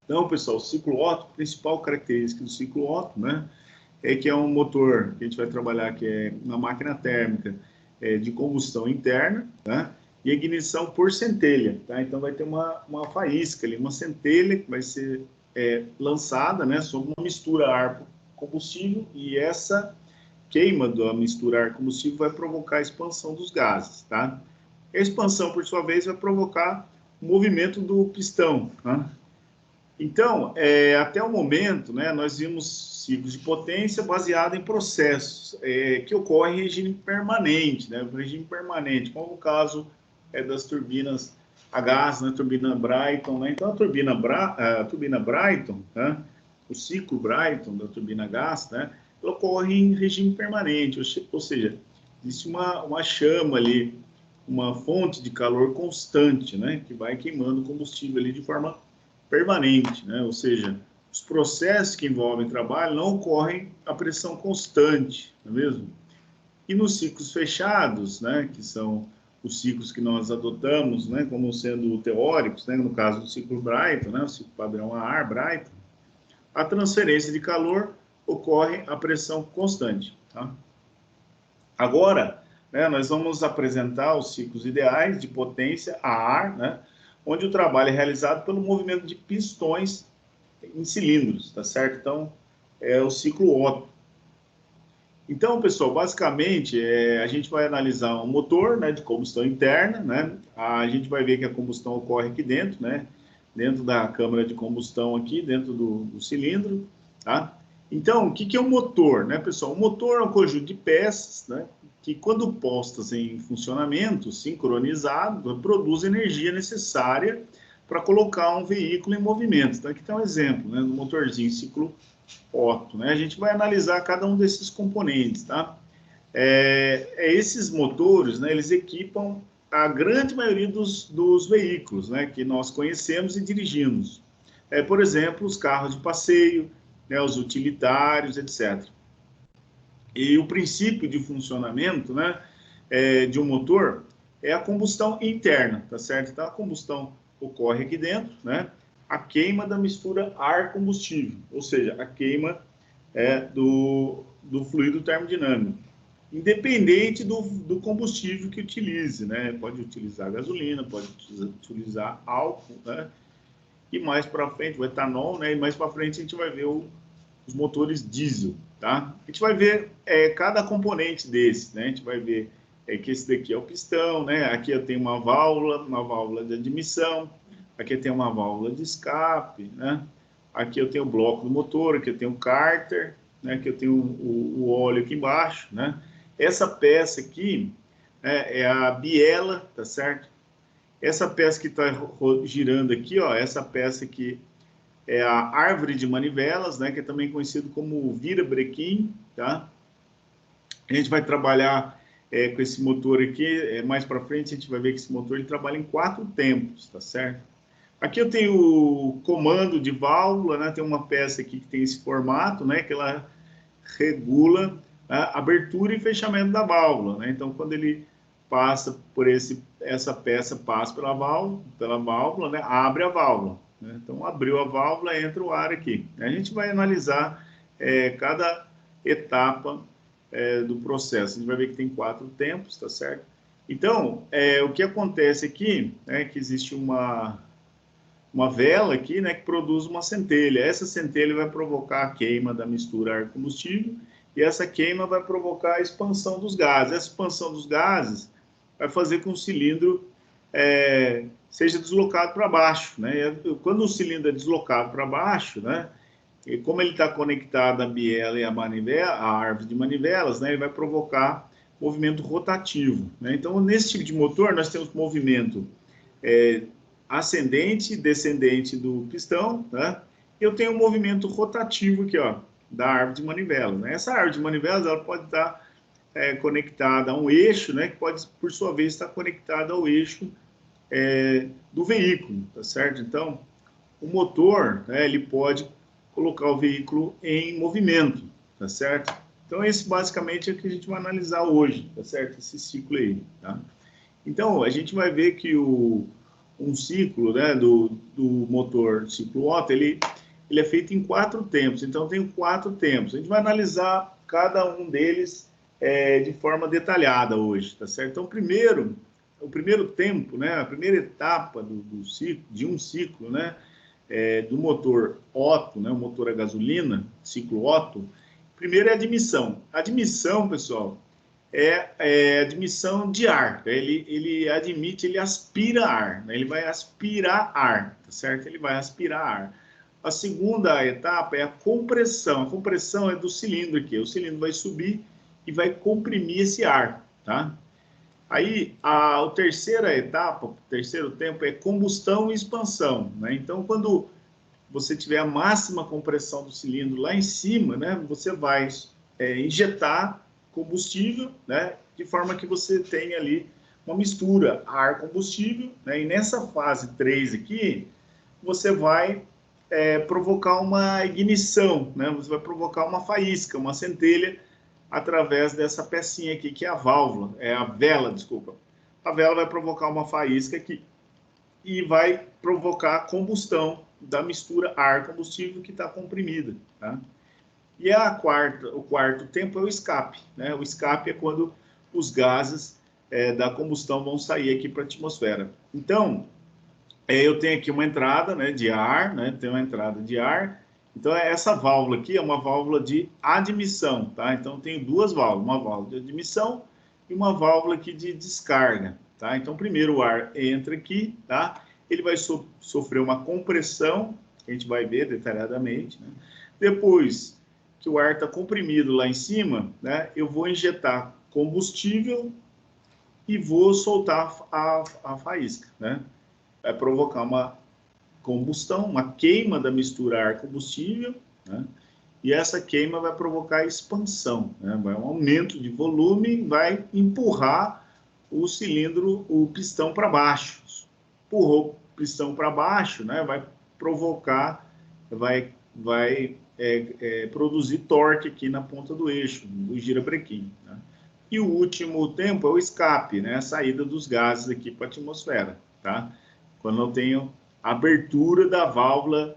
Então, pessoal, o ciclo Otto, a principal característica do ciclo Otto, né, é que é um motor que a gente vai trabalhar, que é uma máquina térmica de combustão interna, né, e ignição por centelha, tá? Então, vai ter uma faísca ali, uma centelha que vai ser lançada, né, sobre uma mistura ar-combustível, e essa queima da mistura ar-combustível vai provocar a expansão dos gases, tá? A expansão, por sua vez, vai provocar o movimento do pistão, tá? Então, até o momento, né, nós vimos ciclos de potência baseados em processos que ocorrem em regime permanente, né, regime permanente, como o caso das turbinas a gás, né, turbina Brayton, né? Então, a turbina Brayton, né, o ciclo Brayton da turbina a gás, né, ela ocorre em regime permanente, ou seja, existe uma chama ali, uma fonte de calor constante, né, que vai queimando combustível ali de forma permanente, né? Ou seja, os processos que envolvem trabalho não ocorrem a pressão constante, não é mesmo? E nos ciclos fechados, né, que são os ciclos que nós adotamos, né, como sendo teóricos, né, no caso do ciclo Brayton, né, o ciclo padrão a ar Brayton, a transferência de calor ocorre a pressão constante, tá? Agora, né, nós vamos apresentar os ciclos ideais de potência a ar, né, onde o trabalho é realizado pelo movimento de pistões em cilindros, tá certo? Então, é o ciclo Otto. Então, pessoal, basicamente, a gente vai analisar um motor, né, de combustão interna, né? A gente vai ver que a combustão ocorre aqui dentro, né? Dentro da câmara de combustão aqui, dentro do cilindro, tá? Então, o que é um motor, né, pessoal? O motor é um conjunto de peças, né, que, quando postas em funcionamento, sincronizado, produz energia necessária para colocar um veículo em movimento. Então, aqui está um exemplo, né, do motorzinho ciclo Otto, né? A gente vai analisar cada um desses componentes, tá? Esses motores, né, eles equipam a grande maioria dos veículos, né, que nós conhecemos e dirigimos. Por exemplo, os carros de passeio, né, os utilitários, etc. E o princípio de funcionamento, né, de um motor é a combustão interna, tá certo? Então, a combustão ocorre aqui dentro, né? A queima da mistura ar-combustível, ou seja, a queima do fluido termodinâmico, independente do combustível que utilize, né? Pode utilizar gasolina, pode utilizar álcool, né? E mais para frente, o etanol, né? E mais para frente a gente vai ver os motores diesel, tá? A gente vai ver cada componente desse, né? A gente vai ver que esse daqui é o pistão, né? Aqui eu tenho uma válvula de admissão, aqui eu tenho uma válvula de escape, né? Aqui eu tenho o bloco do motor, aqui eu tenho o cárter, né? Aqui eu tenho o óleo aqui embaixo, né? Essa peça aqui é a biela, tá certo? Essa peça que está girando aqui, ó, essa peça aqui é a árvore de manivelas, né, que é também conhecido como virabrequim, tá? A gente vai trabalhar com esse motor aqui, mais para frente a gente vai ver que esse motor ele trabalha em 4 tempos, tá certo? Aqui eu tenho o comando de válvula, né, tem uma peça aqui que tem esse formato, né, que ela regula a abertura e fechamento da válvula, né? Então, quando ele passa por essa peça passa pela válvula, né, abre a válvula, né? Então, abriu a válvula, entra o ar aqui. A gente vai analisar cada etapa do processo. A gente vai ver que tem 4 tempos, tá certo? Então, o que acontece aqui é que existe uma vela aqui, né, que produz uma centelha. Essa centelha vai provocar a queima da mistura ar-combustível e essa queima vai provocar a expansão dos gases. Essa expansão dos gases vai fazer com que o cilindro seja deslocado para baixo, né? Quando o cilindro é deslocado para baixo, né, e como ele está conectado à biela e à manivela, à árvore de manivelas, né, ele vai provocar movimento rotativo, né? Então, nesse tipo de motor, nós temos movimento ascendente e descendente do pistão, né? Eu tenho um movimento rotativo aqui, ó, da árvore de manivelas, né? Essa árvore de manivelas, ela pode estar conectada a um eixo, né? Que pode, por sua vez, estar conectada ao eixo do veículo, tá certo? Então, o motor, né, ele pode colocar o veículo em movimento, tá certo? Então, esse basicamente é o que a gente vai analisar hoje, tá certo? Esse ciclo aí, tá? Então, a gente vai ver que o um ciclo, né, do motor ciclo Otto, ele é feito em 4 tempos. Então, tem 4 tempos. A gente vai analisar cada um deles de forma detalhada hoje, tá certo? Então, o primeiro tempo, né, a primeira etapa do ciclo, de um ciclo, né, do motor Otto, né, o motor a gasolina, ciclo Otto, primeiro é a admissão. A admissão, pessoal, é admissão de ar. Ele admite, ele aspira ar, né? Ele vai aspirar ar, tá certo? Ele vai aspirar ar. A segunda etapa é a compressão. A compressão é do cilindro aqui. O cilindro vai subir e vai comprimir esse ar, tá? Aí, a terceira etapa, o terceiro tempo é combustão e expansão, né? Então, quando você tiver a máxima compressão do cilindro lá em cima, né, você vai injetar combustível, né, de forma que você tenha ali uma mistura ar-combustível, né, e nessa fase 3 aqui, você vai provocar uma ignição, né, você vai provocar uma faísca, uma centelha, através dessa pecinha aqui, que é a válvula, a vela, desculpa. A vela vai provocar uma faísca aqui e vai provocar a combustão da mistura ar-combustível que está comprimida, tá? E o quarto tempo é o escape, né? O escape é quando os gases da combustão vão sair aqui para a atmosfera. Então, eu tenho aqui uma entrada, né, de ar, né? Tem uma entrada de ar. Então, essa válvula aqui é uma válvula de admissão, tá? Então, tem duas válvulas, uma válvula de admissão e uma válvula aqui de descarga, tá? Então, primeiro o ar entra aqui, tá? Ele vai sofrer uma compressão, que a gente vai ver detalhadamente, né? Depois que o ar está comprimido lá em cima, né, eu vou injetar combustível e vou soltar a faísca, né? Vai provocar uma combustão, uma queima da mistura ar-combustível, né? E essa queima vai provocar expansão, né? Vai um aumento de volume, vai empurrar o cilindro, o pistão para baixo. Empurrou o pistão para baixo, né? Vai provocar, vai produzir torque aqui na ponta do eixo, do girabrequim, né? E o último tempo é o escape, né? A saída dos gases aqui para a atmosfera, tá? Quando eu tenho abertura da válvula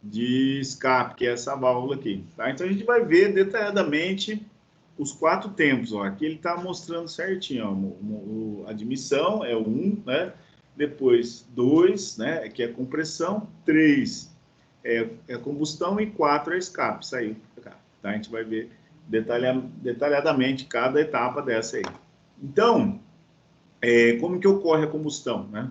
de escape, que é essa válvula aqui, tá? Então a gente vai ver detalhadamente os 4 tempos, ó. Aqui ele está mostrando certinho, ó, a admissão é 1, né? Depois 2, né? Que é compressão, 3 é combustão e 4 é escape, saiu pra cá, tá? A gente vai ver detalhadamente cada etapa dessa aí. Então, como que ocorre a combustão, né?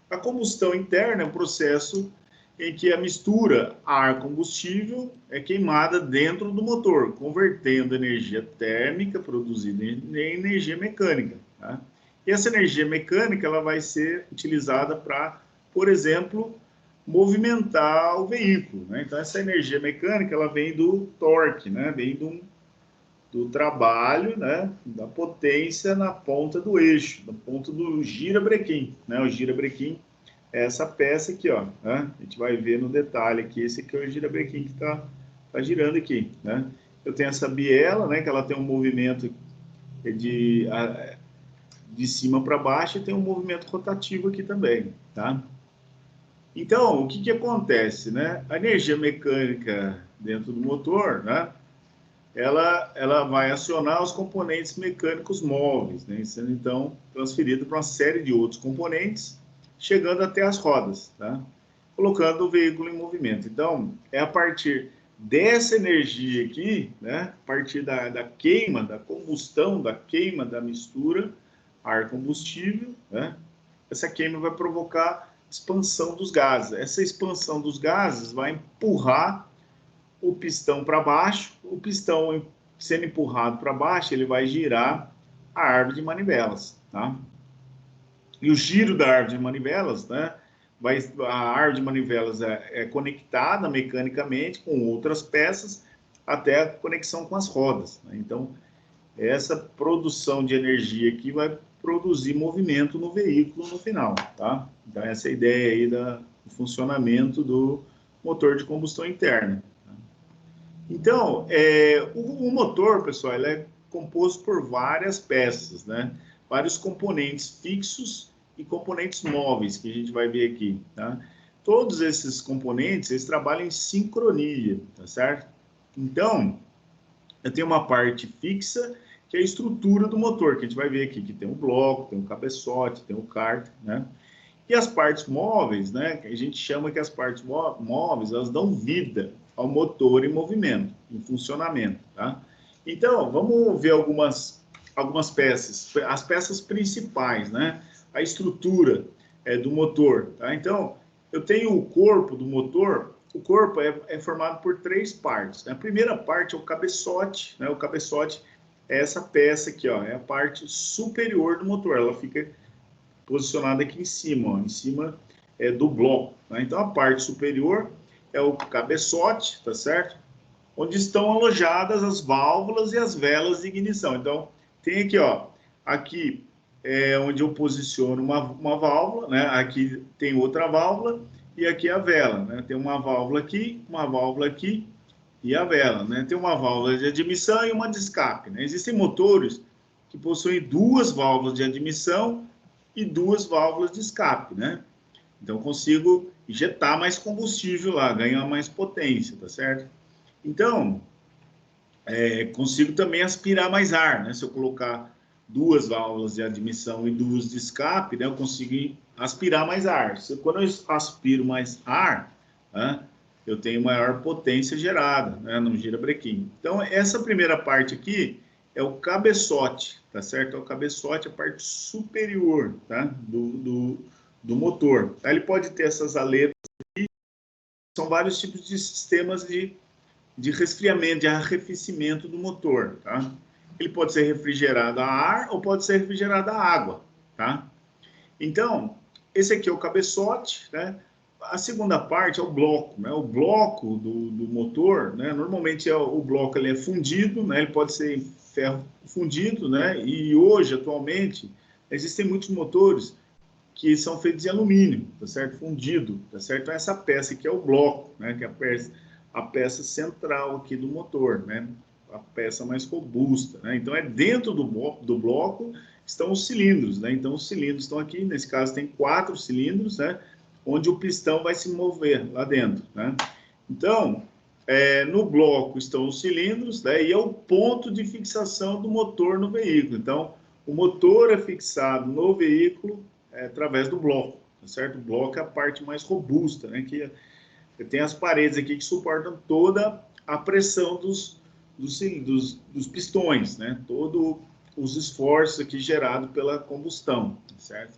A combustão interna é um processo em que a mistura ar-combustível é queimada dentro do motor, convertendo energia térmica produzida em energia mecânica, tá? E essa energia mecânica ela vai ser utilizada para, por exemplo, movimentar o veículo, né? Então, essa energia mecânica ela vem do torque, né? Vem do trabalho, né, da potência na ponta do eixo, na ponta do girabrequim, né? O girabrequim é essa peça aqui, ó, né? A gente vai ver no detalhe aqui, esse aqui é o girabrequim que tá girando aqui, né? Eu tenho essa biela, né, que ela tem um movimento de cima para baixo e tem um movimento rotativo aqui também, tá? Então, o que que acontece, né? A energia mecânica dentro do motor, né? Ela vai acionar os componentes mecânicos móveis, né, sendo então transferido para uma série de outros componentes, chegando até as rodas, tá? Colocando o veículo em movimento. Então, é a partir dessa energia aqui, né, a partir da queima, da combustão, da queima da mistura ar-combustível, né, essa queima vai provocar expansão dos gases. Essa expansão dos gases vai empurrar o pistão para baixo, o pistão sendo empurrado para baixo, ele vai girar a árvore de manivelas, tá? E o giro da árvore de manivelas, né? A árvore de manivelas é conectada mecanicamente com outras peças até a conexão com as rodas, né? Então, essa produção de energia aqui vai produzir movimento no veículo no final, tá? Então, essa é a ideia aí do funcionamento do motor de combustão interna. Então, o motor, pessoal, ele é composto por várias peças, né? Vários componentes fixos e componentes móveis, que a gente vai ver aqui, tá? Todos esses componentes, eles trabalham em sincronia, tá certo? Então, eu tenho uma parte fixa, que é a estrutura do motor, que a gente vai ver aqui, que tem um bloco, tem um cabeçote, tem um cárter, né? E as partes móveis, né, que a gente chama que as partes móveis, elas dão vida ao motor em movimento, em funcionamento, tá? Então, vamos ver algumas peças, as peças principais, né? A estrutura do motor, tá? Então, eu tenho o corpo do motor, o corpo é formado por três partes, né? A primeira parte é o cabeçote, né? O cabeçote é essa peça aqui, ó, é a parte superior do motor, ela fica posicionada aqui em cima, ó, em cima do bloco, né? Então, a parte superior é o cabeçote, tá certo? Onde estão alojadas as válvulas e as velas de ignição. Então, tem aqui, ó, aqui é onde eu posiciono uma válvula, né? Aqui tem outra válvula e aqui a vela, né? Tem uma válvula aqui e a vela, né? Tem uma válvula de admissão e uma de escape, né? Existem motores que possuem duas válvulas de admissão e duas válvulas de escape, né? Então, eu consigo injetar mais combustível lá, ganhar mais potência, tá certo? Então, consigo também aspirar mais ar, né? Se eu colocar duas válvulas de admissão e duas de escape, né? Eu consigo aspirar mais ar. Quando eu aspiro mais ar, né? Eu tenho maior potência gerada, né? No girabrequim. Então, essa primeira parte aqui é o cabeçote, tá certo? É o cabeçote, a parte superior, tá? Do motor. Ele pode ter essas aletas aqui, são vários tipos de sistemas de resfriamento, de arrefecimento do motor, tá? Ele pode ser refrigerado a ar ou pode ser refrigerado a água, tá? Então, esse aqui é o cabeçote, né? A segunda parte é o bloco, né? O bloco do motor, né? Normalmente o bloco ele é fundido, né? Ele pode ser em ferro fundido, né? E hoje, atualmente, existem muitos motores que são feitos de alumínio, tá certo? Fundido, tá certo? Então, essa peça aqui é o bloco, né? Que é a peça central aqui do motor, né? A peça mais robusta, né? Então, dentro do bloco estão os cilindros, né? Então, os cilindros estão aqui, nesse caso tem 4 cilindros, né? Onde o pistão vai se mover lá dentro, né? Então, no bloco estão os cilindros, né? E é o ponto de fixação do motor no veículo. Então, o motor é fixado no veículo através do bloco, tá certo? O bloco é a parte mais robusta, né? Que tem as paredes aqui que suportam toda a pressão dos pistões, né? Todos os esforços aqui gerados pela combustão, tá certo?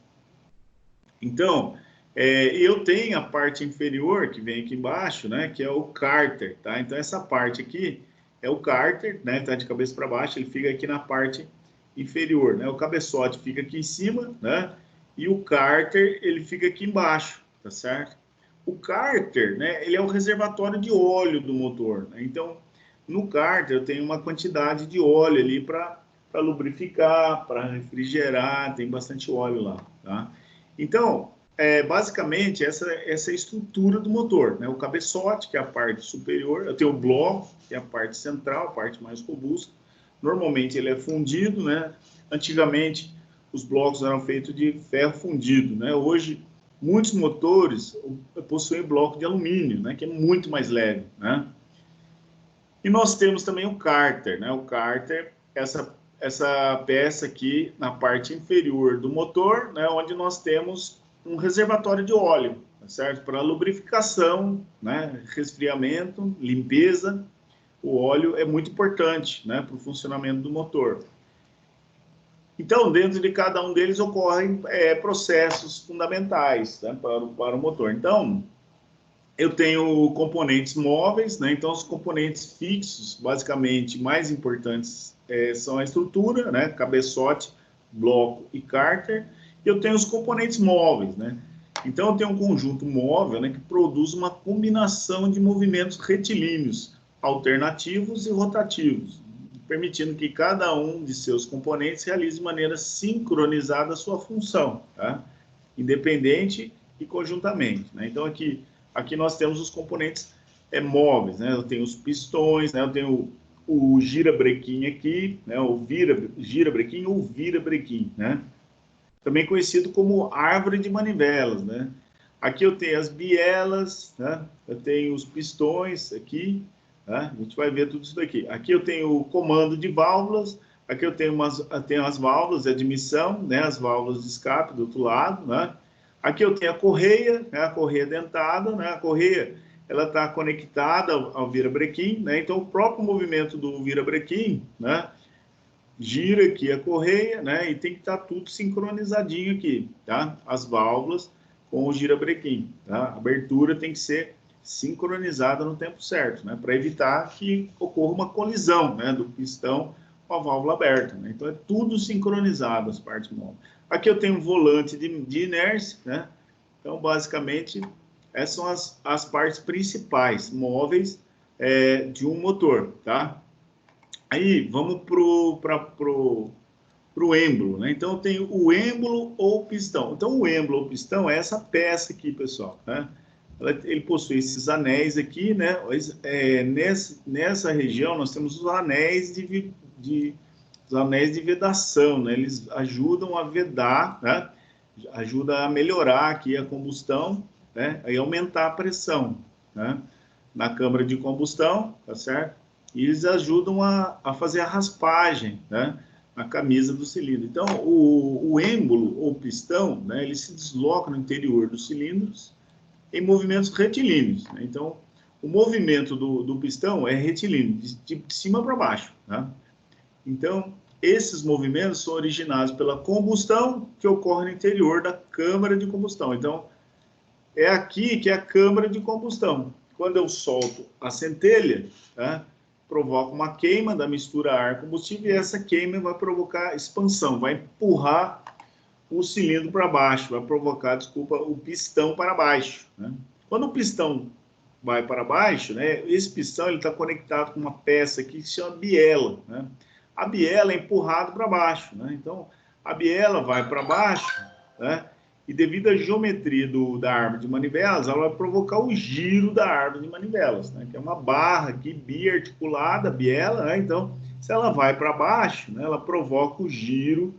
Então, eu tenho a parte inferior, que vem aqui embaixo, né? Que é o cárter, tá? Então, essa parte aqui é o cárter, né? Tá de cabeça para baixo, ele fica aqui na parte inferior, né? O cabeçote fica aqui em cima, né? E o cárter, ele fica aqui embaixo, tá certo? O cárter, né? Ele é o reservatório de óleo do motor, né? Então, no cárter eu tenho uma quantidade de óleo ali para lubrificar, para refrigerar, tem bastante óleo lá, tá? Então, basicamente, essa é a estrutura do motor, né? O cabeçote, que é a parte superior, eu tenho o bloco, que é a parte central, a parte mais robusta. Normalmente ele é fundido, né? Antigamente, os blocos eram feitos de ferro fundido, né? Hoje, muitos motores possuem bloco de alumínio, né? Que é muito mais leve, né? E nós temos também o cárter, né? O cárter, essa peça aqui na parte inferior do motor, né? Onde nós temos um reservatório de óleo, tá certo? Para lubrificação, né? Resfriamento, limpeza. O óleo é muito importante, né? Para o funcionamento do motor. Então, dentro de cada um deles ocorrem processos fundamentais, né? Para o motor. Então, eu tenho componentes móveis, né? Então, os componentes fixos, basicamente, mais importantes são a estrutura, né? Cabeçote, bloco e cárter. E eu tenho os componentes móveis, né? Então, eu tenho um conjunto móvel, né, que produz uma combinação de movimentos retilíneos, alternativos e rotativos, permitindo que cada um de seus componentes realize de maneira sincronizada a sua função, tá? Independente e conjuntamente, né? Então, aqui nós temos os componentes móveis, né? Eu tenho os pistões, né? Eu tenho o girabrequim aqui, né? O girabrequim ou virabrequim, né? também conhecido como árvore de manivelas, né? Aqui eu tenho as bielas, né? Eu tenho os pistões aqui, né? A gente vai ver tudo isso daqui. Aqui eu tenho o comando de válvulas, aqui eu tenho as válvulas de admissão, né? As válvulas de escape do outro lado, né? Aqui eu tenho a correia, né? A correia dentada, né? A correia, ela está conectada ao virabrequim, né? Então o próprio movimento do virabrequim, né? Gira aqui a correia, né? E tem que estar tudo sincronizadinho aqui, tá? As válvulas com o girabrequim, tá? A abertura tem que ser sincronizada no tempo certo, né? Para evitar que ocorra uma colisão, né? Do pistão com a válvula aberta, né? Então é tudo sincronizado as partes móveis. Aqui eu tenho um volante de inércia, né? Então basicamente essas são as partes principais móveis de um motor, tá? Aí vamos pro êmbolo, né? Então, eu tenho o êmbolo ou pistão. Então, o êmbolo ou pistão é essa peça aqui, pessoal, né? Ele possui esses anéis aqui, né? Nessa região, nós temos os anéis os anéis de vedação, né? Eles ajudam a vedar, né? Ajuda a melhorar aqui a combustão, né? E aumentar a pressão, né? Na câmara de combustão, tá certo? E eles ajudam a fazer a raspagem, né? Na camisa do cilindro. Então, o êmbolo ou pistão, né? Ele se desloca no interior dos cilindros em movimentos retilíneos, né? Então, o movimento do pistão é retilíneo, de cima para baixo, né? Então, esses movimentos são originados pela combustão que ocorre no interior da câmara de combustão. Então, é aqui que é a câmara de combustão. Quando eu solto a centelha, tá, provoca uma queima da mistura ar-combustível e essa queima vai provocar expansão, vai empurrar o cilindro para baixo, vai provocar, desculpa, o pistão para baixo, né? Quando o pistão vai para baixo, né, esse pistão está conectado com uma peça aqui que se chama biela, né? A biela é empurrada para baixo, né? Então, a biela vai para baixo, né? E devido à geometria da árvore de manivelas, ela vai provocar o giro da árvore de manivelas, né? Que é uma barra aqui biarticulada, biela, né? Então, se ela vai para baixo, né, ela provoca o giro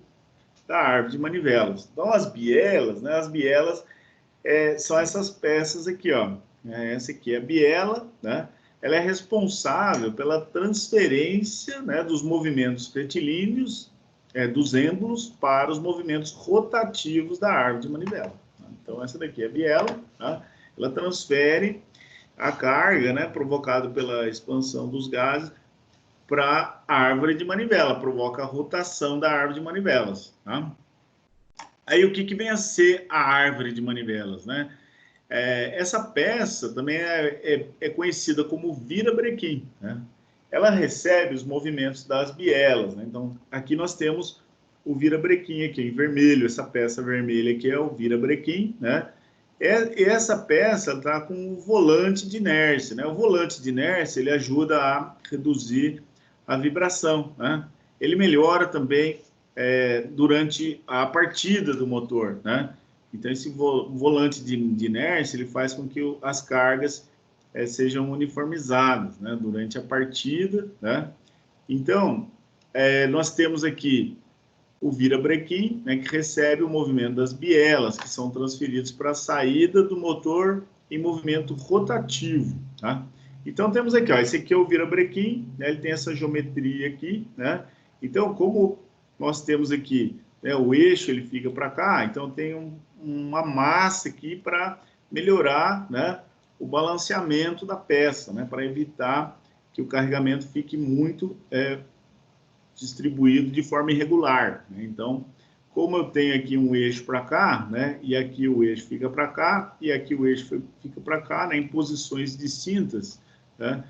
da árvore de manivelas. Então, as bielas, né? As bielas são essas peças aqui, ó. Essa aqui é a biela, né? Ela é responsável pela transferência, né, dos movimentos retilíneos, dos êmbolos, para os movimentos rotativos da árvore de manivela. Então, essa daqui é a biela, tá? Ela transfere a carga, né, provocada pela expansão dos gases para a árvore de manivela, provoca a rotação da árvore de manivelas, tá? Aí, o que vem a ser a árvore de manivelas, né? Essa peça também é conhecida como virabrequim, né? Ela recebe os movimentos das bielas, né? Então, aqui nós temos o virabrequim aqui em vermelho, essa peça vermelha aqui é o virabrequim, né? E essa peça está com um volante de inércia, né? O volante de inércia, ele ajuda a reduzir a vibração, né? Ele melhora também durante a partida do motor, né? Então, esse volante de inércia, ele faz com que as cargas sejam uniformizadas, né, durante a partida, né? Então, nós temos aqui o virabrequim, né, que recebe o movimento das bielas, que são transferidos para a saída do motor em movimento rotativo, tá? Então, temos aqui, ó, esse aqui é o virabrequim, né, ele tem essa geometria aqui, né? Então, como nós temos aqui, né, o eixo, ele fica para cá, então tem uma massa aqui para melhorar, né, o balanceamento da peça, né, para evitar que o carregamento fique muito distribuído de forma irregular, né? Então, como eu tenho aqui um eixo para cá, né, e aqui o eixo fica para cá, e aqui o eixo fica para cá, né, em posições distintas, né,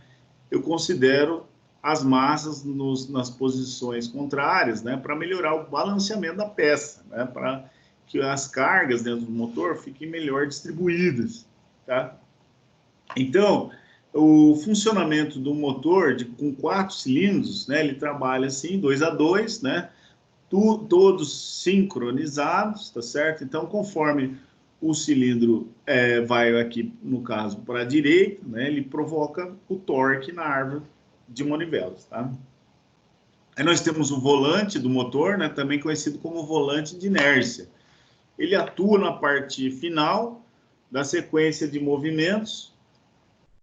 eu considero as massas nas posições contrárias, né, para melhorar o balanceamento da peça, né, para que as cargas dentro do motor fiquem melhor distribuídas, tá? Então, o funcionamento do motor com 4 cilindros, né, ele trabalha assim, 2 a 2, né, todos sincronizados, tá certo? Então, conforme o cilindro vai aqui, no caso, para a direita, né, ele provoca o torque na árvore de manivelas, tá? Aí nós temos o volante do motor, né, também conhecido como volante de inércia. ele atua na parte final da sequência de movimentos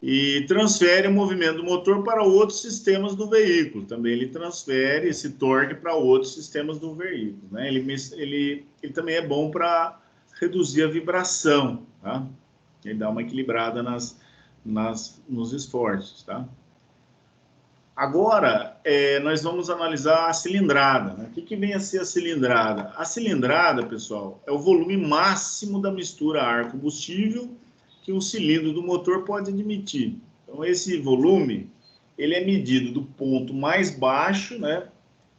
e transfere o movimento do motor para outros sistemas do veículo. Também ele transfere esse torque para outros sistemas do veículo, né? Ele também é bom para reduzir a vibração, tá? Ele dá uma equilibrada nos esforços, tá? Agora, nós vamos analisar a cilindrada, né? O que vem a ser a cilindrada? A cilindrada, pessoal, é o volume máximo da mistura ar-combustível que um cilindro do motor pode admitir. Então, esse volume, ele é medido do ponto mais baixo, né?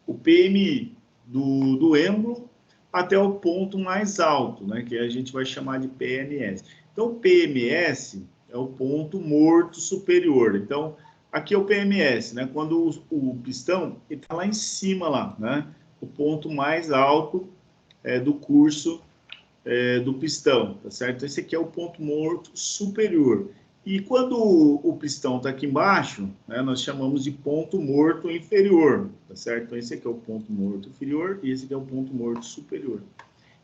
O PMI do êmbolo, até o ponto mais alto, né? Que a gente vai chamar de PMS. Então, o PMS é o ponto morto superior. Então, aqui é o PMS, né? Quando o pistão está lá em cima, lá, né? O ponto mais alto do curso do pistão, tá certo? Esse aqui é o ponto morto superior. E quando o pistão está aqui embaixo, né? Nós chamamos de ponto morto inferior, tá certo? Então, esse aqui é o ponto morto inferior e esse aqui é o ponto morto superior.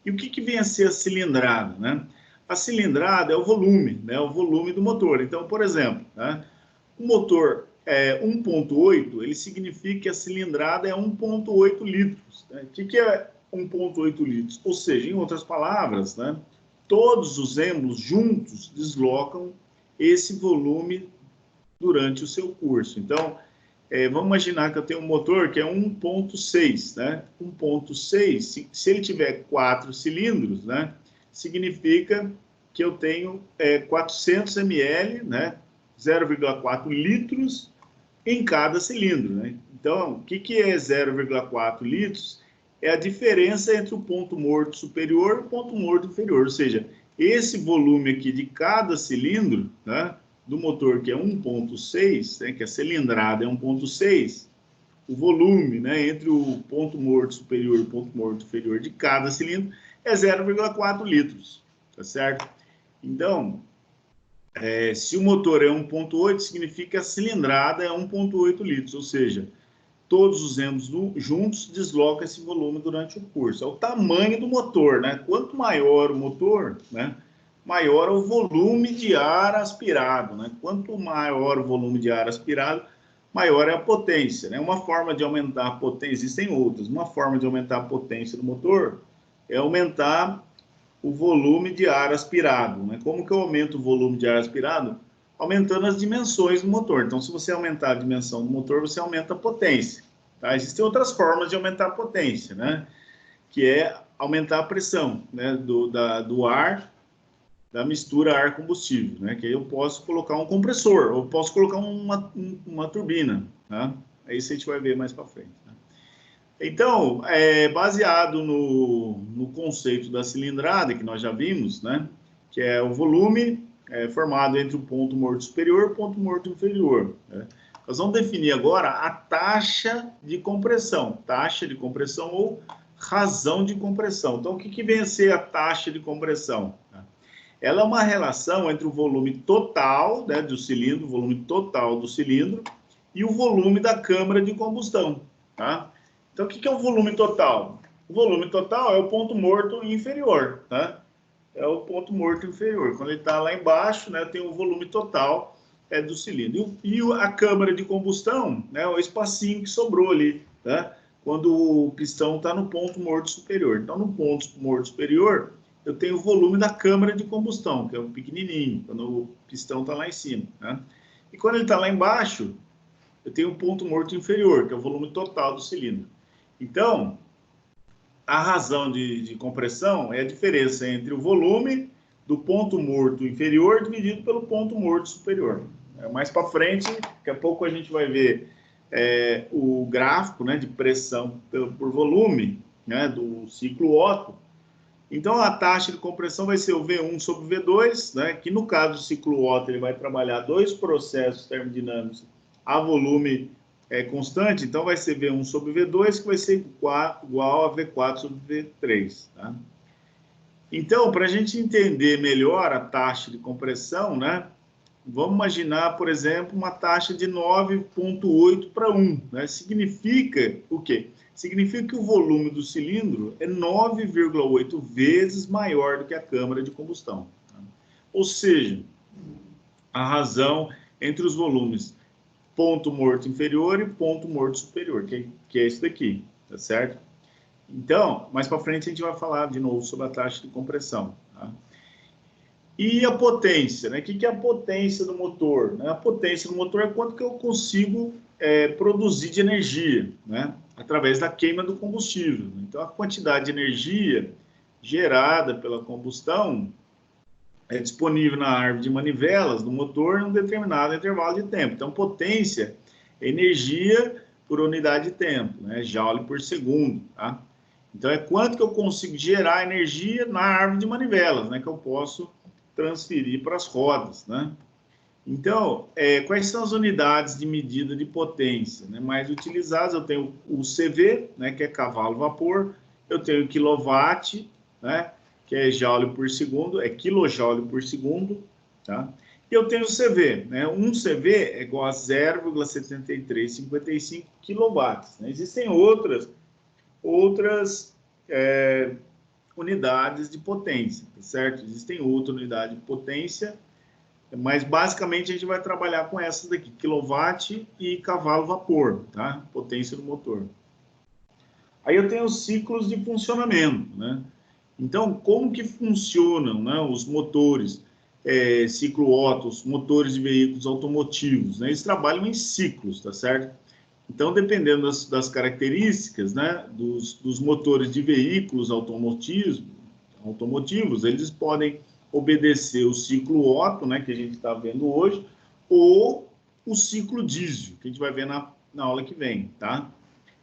E o que vem a ser a cilindrada, né? A cilindrada é o volume, né? O volume do motor. Então, por exemplo, né? O motor 1.8, ele significa que a cilindrada é 1.8 litros. Né? O que é 1.8 litros? Ou seja, em outras palavras, né, todos os êmbolos juntos deslocam esse volume durante o seu curso. Então, vamos imaginar que eu tenho um motor que é 1.6, né? 1.6, se ele tiver 4 cilindros, né, significa que eu tenho 400 ml, né? 0,4 litros em cada cilindro, né? Então, o que é 0,4 litros? É a diferença entre o ponto morto superior e o ponto morto inferior, ou seja, esse volume aqui de cada cilindro, né, do motor que é 1.6, né, que a cilindrada é 1.6, o volume, né, entre o ponto morto superior e o ponto morto inferior de cada cilindro é 0,4 litros, tá certo? Então, se o motor é 1.8, significa que a cilindrada é 1.8 litros, ou seja, todos os êmbolos juntos deslocam esse volume durante o curso. É o tamanho do motor, né? Quanto maior o motor, né, maior o volume de ar aspirado, né? Quanto maior o volume de ar aspirado, maior é a potência, né? Uma forma de aumentar a potência, existem outras, uma forma de aumentar a potência do motor é aumentar o volume de ar aspirado, né? Como que eu aumento o volume de ar aspirado? Aumentando as dimensões do motor. Então, se você aumentar a dimensão do motor, você aumenta a potência. Tá? Existem outras formas de aumentar a potência, né? Que é aumentar a pressão, né? do ar, da mistura ar-combustível, né? Que aí eu posso colocar um compressor, ou posso colocar uma turbina, tá? Aí isso a gente vai ver mais para frente. Tá? Então, baseado no conceito da cilindrada, que nós já vimos, né? Que é o volume formado entre o ponto morto superior e o ponto morto inferior. Né? Nós vamos definir agora a taxa de compressão ou razão de compressão. Então, o que vem a ser a taxa de compressão? Ela é uma relação entre o volume total, né, do cilindro, o volume total do cilindro, e o volume da câmara de combustão. Tá? Então, o que é o volume total? O volume total é o ponto morto inferior, tá? É o ponto morto inferior. Quando ele está lá embaixo, né, tem o volume total do cilindro. E a câmara de combustão, né, o espacinho que sobrou ali, tá? Quando o pistão está no ponto morto superior. Então, no ponto morto superior, eu tenho o volume da câmara de combustão, que é o pequenininho, quando o pistão está lá em cima. Né? E quando ele está lá embaixo, eu tenho o ponto morto inferior, que é o volume total do cilindro. Então, a razão de compressão é a diferença entre o volume do ponto morto inferior dividido pelo ponto morto superior. Mais para frente, daqui a pouco a gente vai ver o gráfico, né, de pressão por volume, né, do ciclo Otto. Então, a taxa de compressão vai ser o V1 sobre V2, né, que no caso do ciclo Otto, ele vai trabalhar dois processos termodinâmicos a volume constante, então vai ser V1 sobre V2, que vai ser igual a V4 sobre V3. Tá? Então, para a gente entender melhor a taxa de compressão, né, vamos imaginar, por exemplo, uma taxa de 9,8 para 1. Né? Significa o quê? Significa que o volume do cilindro é 9,8 vezes maior do que a câmara de combustão. Tá? Ou seja, a razão entre os volumes ponto morto inferior e ponto morto superior, que é isso daqui, tá certo? Então, mais para frente a gente vai falar de novo sobre a taxa de compressão. Tá? E a potência, né? O que é a potência do motor? Né? A potência do motor é quanto que eu consigo produzir de energia, né? Através da queima do combustível. Então, a quantidade de energia gerada pela combustão é disponível na árvore de manivelas do motor em um determinado intervalo de tempo. Então, potência é energia por unidade de tempo, né? Joule por segundo, tá? Então, é quanto que eu consigo gerar energia na árvore de manivelas, né? Que eu posso transferir para as rodas, né? Então, quais são as unidades de medida de potência, né, mais utilizadas? Eu tenho o CV, né, que é cavalo-vapor, eu tenho o quilowatt, né, que é joule por segundo, é quilojoule por segundo, tá? E eu tenho o CV, né? Um CV é igual a 0,7355 quilowatts. Né? Existem outras unidades de potência, tá certo? Existem outras unidades de potência, mas basicamente a gente vai trabalhar com essas daqui, quilowatt e cavalo-vapor, tá? Potência do motor. Aí eu tenho os ciclos de funcionamento, né? Então, como que funcionam, né, os motores ciclo Otto, os motores de veículos automotivos, né? Eles trabalham em ciclos, tá certo? Então, dependendo das características, né, dos motores de veículos automotivos, eles podem obedecer o ciclo Otto, né, que a gente está vendo hoje, ou o ciclo diesel, que a gente vai ver na aula que vem, tá?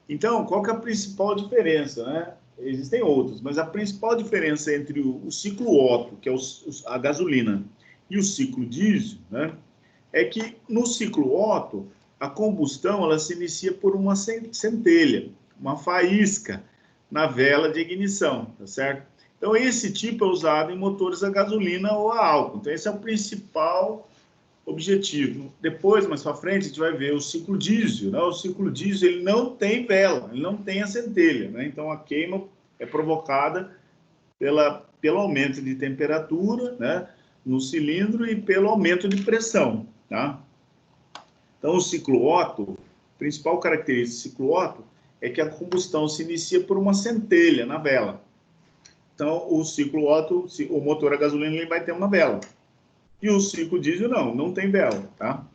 Então, qual que é a principal diferença, né? Existem outras, mas a principal diferença entre o ciclo Otto, que é a gasolina, e o ciclo diesel, né, é que no ciclo Otto, a combustão ela se inicia por uma centelha, uma faísca na vela de ignição, tá certo? Então, esse tipo é usado em motores a gasolina ou a álcool. Então, esse é o principal objetivo. Depois, mais para frente, a gente vai ver o ciclo diesel. Né? O ciclo diesel ele não tem vela, ele não tem a centelha. Né? Então, a queima é provocada pelo aumento de temperatura, né, no cilindro e pelo aumento de pressão. Tá? Então, o ciclo Otto, a principal característica do ciclo Otto é que a combustão se inicia por uma centelha na vela. Então, o ciclo Otto, o motor a gasolina, ele vai ter uma vela. E o ciclo diesel não tem vela, tá?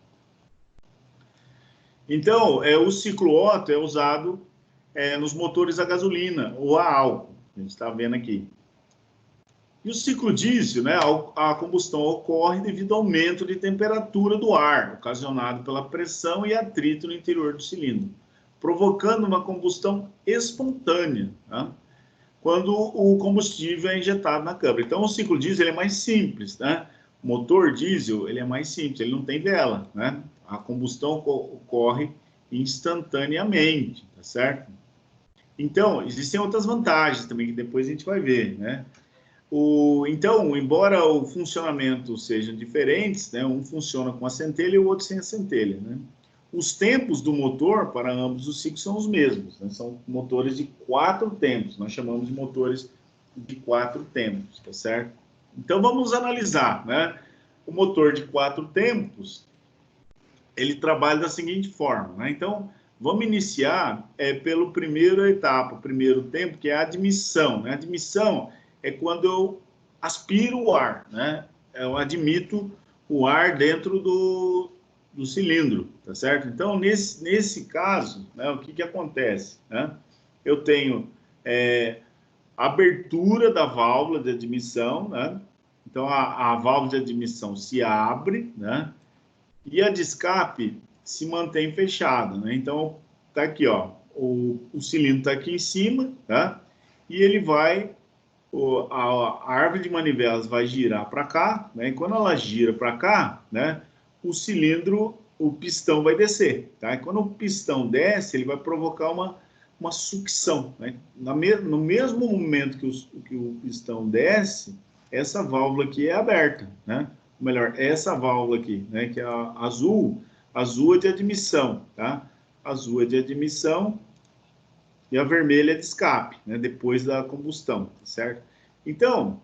Então, o ciclo Otto é usado nos motores a gasolina ou a álcool, a gente está vendo aqui. E o ciclo diesel, né, a combustão ocorre devido ao aumento de temperatura do ar, ocasionado pela pressão e atrito no interior do cilindro, provocando uma combustão espontânea, tá? Quando o combustível é injetado na câmara. Então, o ciclo diesel ele é mais simples, né? O motor diesel ele é mais simples, ele não tem vela, né? A combustão ocorre instantaneamente, tá certo? Então, existem outras vantagens também que depois a gente vai ver, né? Então, embora o funcionamento sejam diferentes, né? Um funciona com a centelha e o outro sem a centelha, né? Os tempos do motor para ambos os ciclos são os mesmos, né? São motores de 4 tempos, nós chamamos de motores de 4 tempos, tá certo? Então, vamos analisar, né? O motor de 4 tempos, ele trabalha da seguinte forma, né? Então, vamos iniciar pelo primeira etapa, o primeiro tempo, que é a admissão, né? A admissão é quando eu aspiro o ar, né? Eu admito o ar dentro do cilindro, tá certo? Então, nesse caso, né, o que acontece? Né? Eu tenho abertura da válvula de admissão, né? Então, a válvula de admissão se abre, né? E a de escape se mantém fechada, né? Então, tá aqui, ó, o cilindro tá aqui em cima, tá? E ele vai, a árvore de manivelas vai girar para cá, né? E quando ela gira para cá, né? O cilindro, o pistão vai descer, tá? E quando o pistão desce, ele vai provocar uma sucção, né? No mesmo momento que o pistão desce, essa válvula aqui é aberta, né? melhor, essa válvula aqui, né, que é a azul é de admissão, tá? Azul é de admissão e a vermelha é de escape, né, depois da combustão, certo? Então,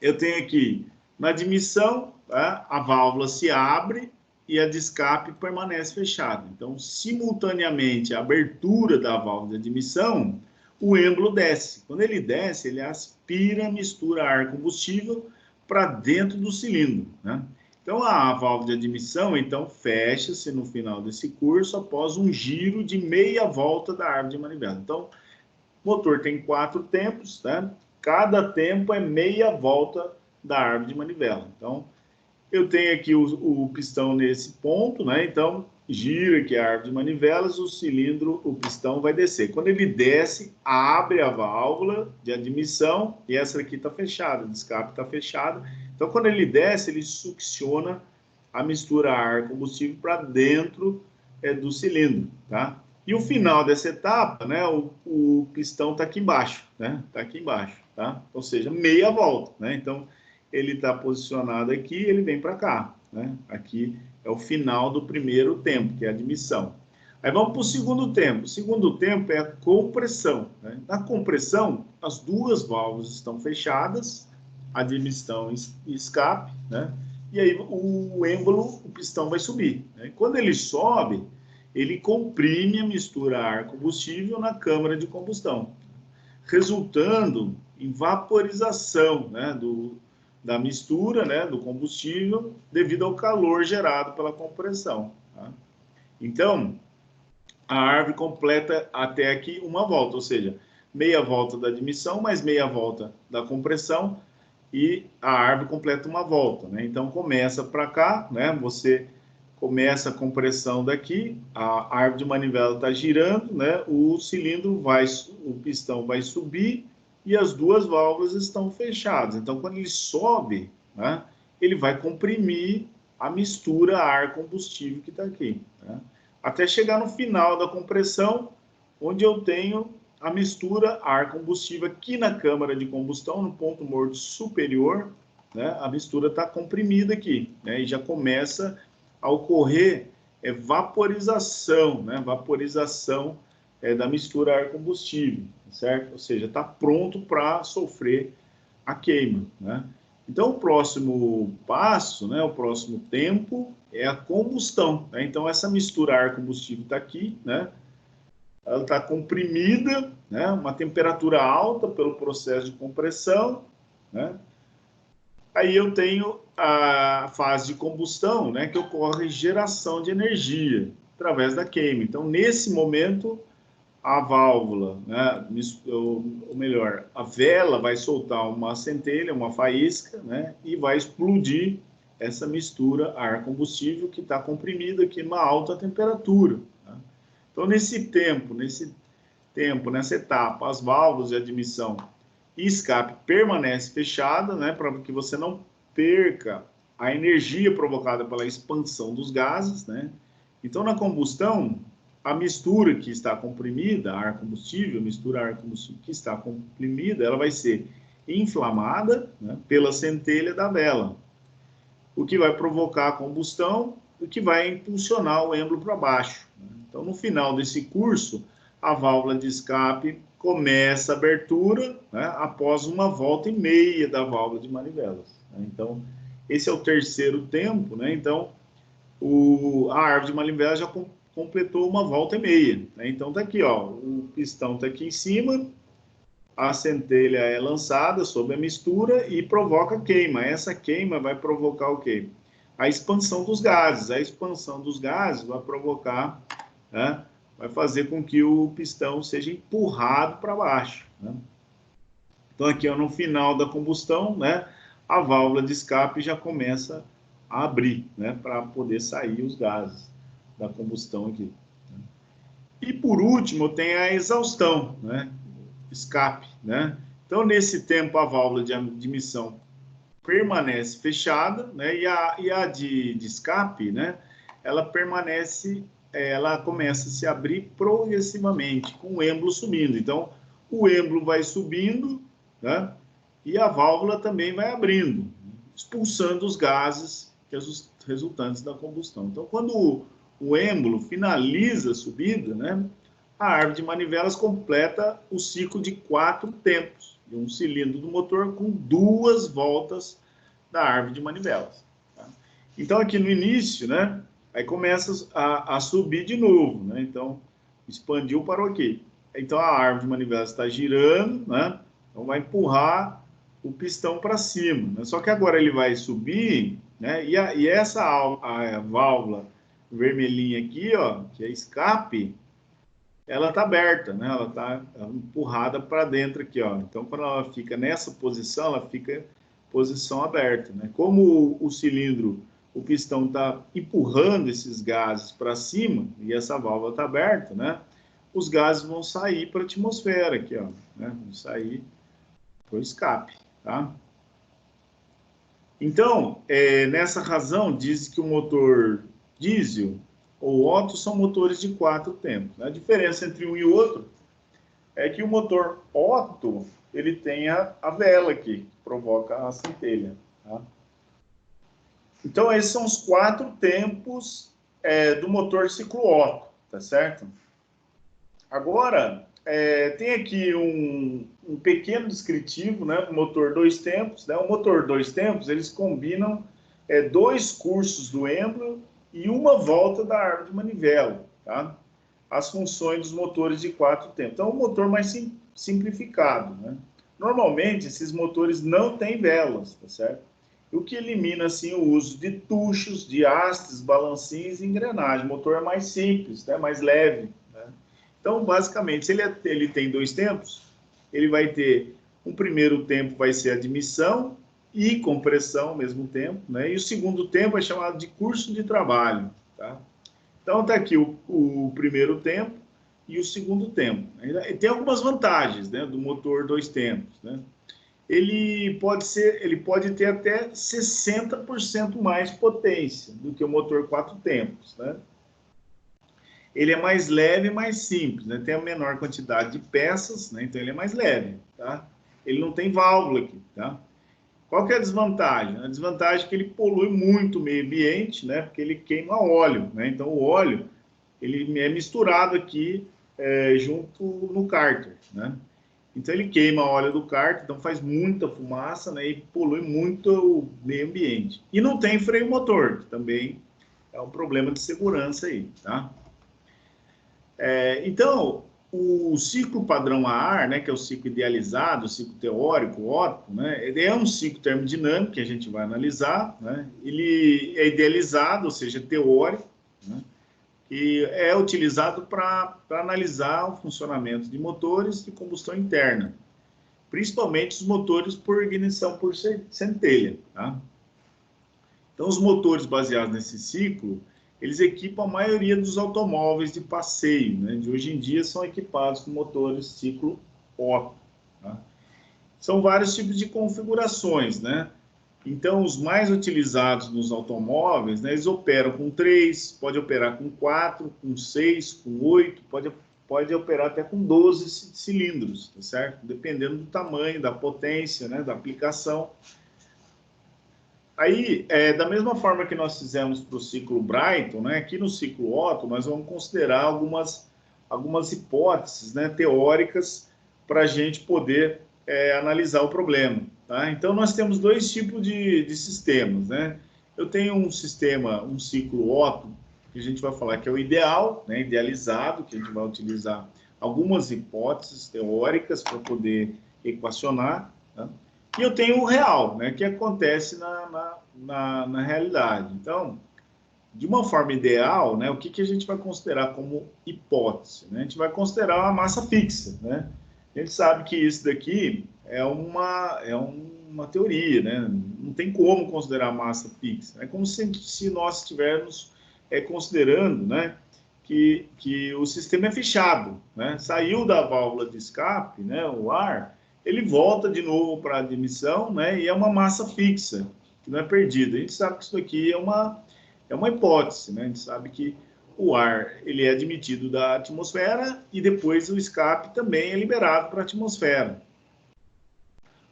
eu tenho aqui, na admissão, tá, a válvula se abre e a de escape permanece fechada. Então, simultaneamente, a abertura da válvula de admissão, o êmbolo desce. Quando ele desce, ele aspira a mistura ar-combustível para dentro do cilindro, né? Então, a válvula de admissão, então, fecha-se no final desse curso após um giro de meia volta da árvore de manivela. Então, o motor tem 4 tempos, né? Cada tempo é meia volta da árvore de manivela. Então, eu tenho aqui o pistão nesse ponto, né? Então, gira aqui a árvore de manivelas, o cilindro, o pistão vai descer. Quando ele desce, abre a válvula de admissão e essa aqui está fechada, o escape está fechado. Então, quando ele desce, ele succiona a mistura ar-combustível para dentro do cilindro, tá? E o final dessa etapa, né, o pistão está aqui embaixo, né? Está aqui embaixo, tá? Ou seja, meia volta, né? Então, ele está posicionado aqui, ele vem para cá, né? Aqui é o final do primeiro tempo, que é a admissão. Aí vamos para o segundo tempo. O segundo tempo é a compressão, né? Na compressão, as duas válvulas estão fechadas, admissão e escape, né? E aí o êmbolo, o pistão vai subir, né? Quando ele sobe, ele comprime a mistura ar-combustível na câmara de combustão, resultando em vaporização, né, da mistura, né, do combustível, devido ao calor gerado pela compressão, tá? Então, a árvore completa até aqui uma volta, ou seja, meia volta da admissão mais meia volta da compressão e a árvore completa uma volta, né? Então, começa para cá, né, você começa a compressão daqui, a árvore de manivela está girando, né? O cilindro vai, o pistão vai subir e as duas válvulas estão fechadas. Então, quando ele sobe, né, ele vai comprimir a mistura ar-combustível que está aqui, né, até chegar no final da compressão, onde eu tenho a mistura ar-combustível aqui na câmara de combustão, no ponto morto superior, né, a mistura está comprimida aqui, né, e já começa a ocorrer vaporização, né? Vaporização da mistura ar-combustível, certo? Ou seja, está pronto para sofrer a queima, né? Então, o próximo passo, né? O próximo tempo é a combustão, né? Então, essa mistura ar-combustível está aqui, né? Ela está comprimida, né? Uma temperatura alta pelo processo de compressão, né? Aí eu tenho a fase de combustão, né, que ocorre geração de energia através da queima. Então, nesse momento, a válvula, né, ou melhor, a vela vai soltar uma centelha, uma faísca, né, e vai explodir essa mistura ar-combustível que está comprimida aqui numa alta temperatura, né? Então, nessa etapa, as válvulas de admissão e escape permanece fechada, né, para que você não perca a energia provocada pela expansão dos gases, né? Então, na combustão, a mistura que está comprimida, ar-combustível, mistura ar-combustível que está comprimida, ela vai ser inflamada, né, pela centelha da vela, o que vai provocar a combustão, o que vai impulsionar o êmbolo para baixo, né? Então, no final desse curso, a válvula de escape começa a abertura, né, após uma volta e meia da válvula de manivelas, né? Então, esse é o terceiro tempo, né? Então, a árvore de manivela já completou uma volta e meia, né? Então, tá aqui, ó, o pistão está aqui em cima, a centelha é lançada sobre a mistura e provoca queima. Essa queima vai provocar o quê? A expansão dos gases. A expansão dos gases vai provocar, né, vai fazer com que o pistão seja empurrado para baixo, né? Então, aqui, ó, no final da combustão, né, a válvula de escape já começa a abrir, né, para poder sair os gases da combustão aqui. E, por último, tem a exaustão, né, escape, né? Então, nesse tempo, a válvula de admissão permanece fechada, né, e a de escape, né, ela permanece, ela começa a se abrir progressivamente, com o êmbolo subindo. Então, o êmbolo vai subindo, né, e a válvula também vai abrindo. expulsando os gases resultantes da combustão. Então, quando o êmbolo finaliza a subida, né, a árvore de manivelas completa o ciclo de 4 tempos, de um cilindro do motor com 2 voltas da árvore de manivelas. Tá? Então, aqui no início, né, aí começa a subir de novo, né? Então, expandiu, parou aqui. Então, a árvore de manivelas está girando, né? Então, vai empurrar o pistão para cima. Né? Só que agora ele vai subir, né? E essa a válvula vermelhinha aqui, ó, que é escape, ela está aberta, né? Ela está empurrada para dentro aqui, ó. Então, quando ela fica nessa posição, ela fica posição aberta, né? Como o cilindro, o pistão está empurrando esses gases para cima e essa válvula está aberta, né? Os gases vão sair para a atmosfera aqui, ó, né? Vão sair para o escape, tá? Então, nessa razão, diz que o motor diesel ou Otto são motores de 4 tempos. A diferença entre um e outro é que o motor Otto, ele tem a vela aqui, que provoca a centelha. Tá? Então, esses são os 4 tempos do motor ciclo Otto, tá certo? Agora, tem aqui um pequeno descritivo, né, do motor 2 tempos. Né? O motor 2 tempos, eles combinam 2 cursos do êmbolo e uma volta da árvore de manivela, tá? As funções dos motores de 4 tempos. Então, é um motor mais simplificado, né? Normalmente, esses motores não têm velas, tá certo? O que elimina, assim, o uso de tuchos, de hastes, balancinhos e engrenagem. O motor é mais simples, né? Mais leve, né? Então, basicamente, se ele tem 2 tempos, ele vai ter um primeiro tempo vai ser admissão e compressão ao mesmo tempo, né? E o segundo tempo é chamado de curso de trabalho, tá? Então, está aqui o primeiro tempo e o segundo tempo. Tem algumas vantagens, né, do motor 2 tempos, né? Ele pode ter até 60% mais potência do que o motor 4 tempos, né? Ele é mais leve e mais simples, né? Tem a menor quantidade de peças, né? Então ele é mais leve, tá? Ele não tem válvula aqui, tá? Qual que é a desvantagem? A desvantagem é que ele polui muito o meio ambiente, né? Porque ele queima óleo, né? Então o óleo ele é misturado aqui junto no cárter, né? Então ele queima óleo do cárter, então faz muita fumaça, né? E polui muito o meio ambiente. E não tem freio motor, que também é um problema de segurança aí, tá? Então, o ciclo padrão a ar, né, que é o ciclo idealizado, o ciclo teórico, Otto, né, ele é um ciclo termodinâmico que a gente vai analisar, né, ele é idealizado, ou seja, teórico, né, e é utilizado para analisar o funcionamento de motores de combustão interna, principalmente os motores por ignição por centelha. Tá? Então, os motores baseados nesse ciclo, eles equipam a maioria dos automóveis de passeio, né? De hoje em dia são equipados com motores ciclo Otto. Tá? São vários tipos de configurações, né? Então, os mais utilizados nos automóveis, né, eles operam com 3, pode operar com 4, com 6, com 8, pode operar até com 12 cilindros, tá certo? Dependendo do tamanho, da potência, né, da aplicação. Aí, da mesma forma que nós fizemos para o ciclo Brighton, né, aqui no ciclo Otto, nós vamos considerar algumas hipóteses, né, teóricas para a gente poder analisar o problema. Tá? Então, nós temos 2 tipos de sistemas. Né? Eu tenho um sistema, um ciclo Otto, que a gente vai falar que é o ideal, né, idealizado, que a gente vai utilizar algumas hipóteses teóricas para poder equacionar, tá? E eu tenho o real, né, que acontece na realidade. Então, de uma forma ideal, né, o que a gente vai considerar como hipótese? Né? A gente vai considerar uma massa fixa. Né? A gente sabe que isso daqui é uma teoria, né? Não tem como considerar massa fixa. É como se nós estivéssemos considerando, né, que o sistema é fechado. Né? Saiu da válvula de escape, né, o ar, ele volta de novo para a admissão, né, e é uma massa fixa, que não é perdida. A gente sabe que isso aqui é uma hipótese, né? A gente sabe que o ar ele é admitido da atmosfera e depois o escape também é liberado para a atmosfera.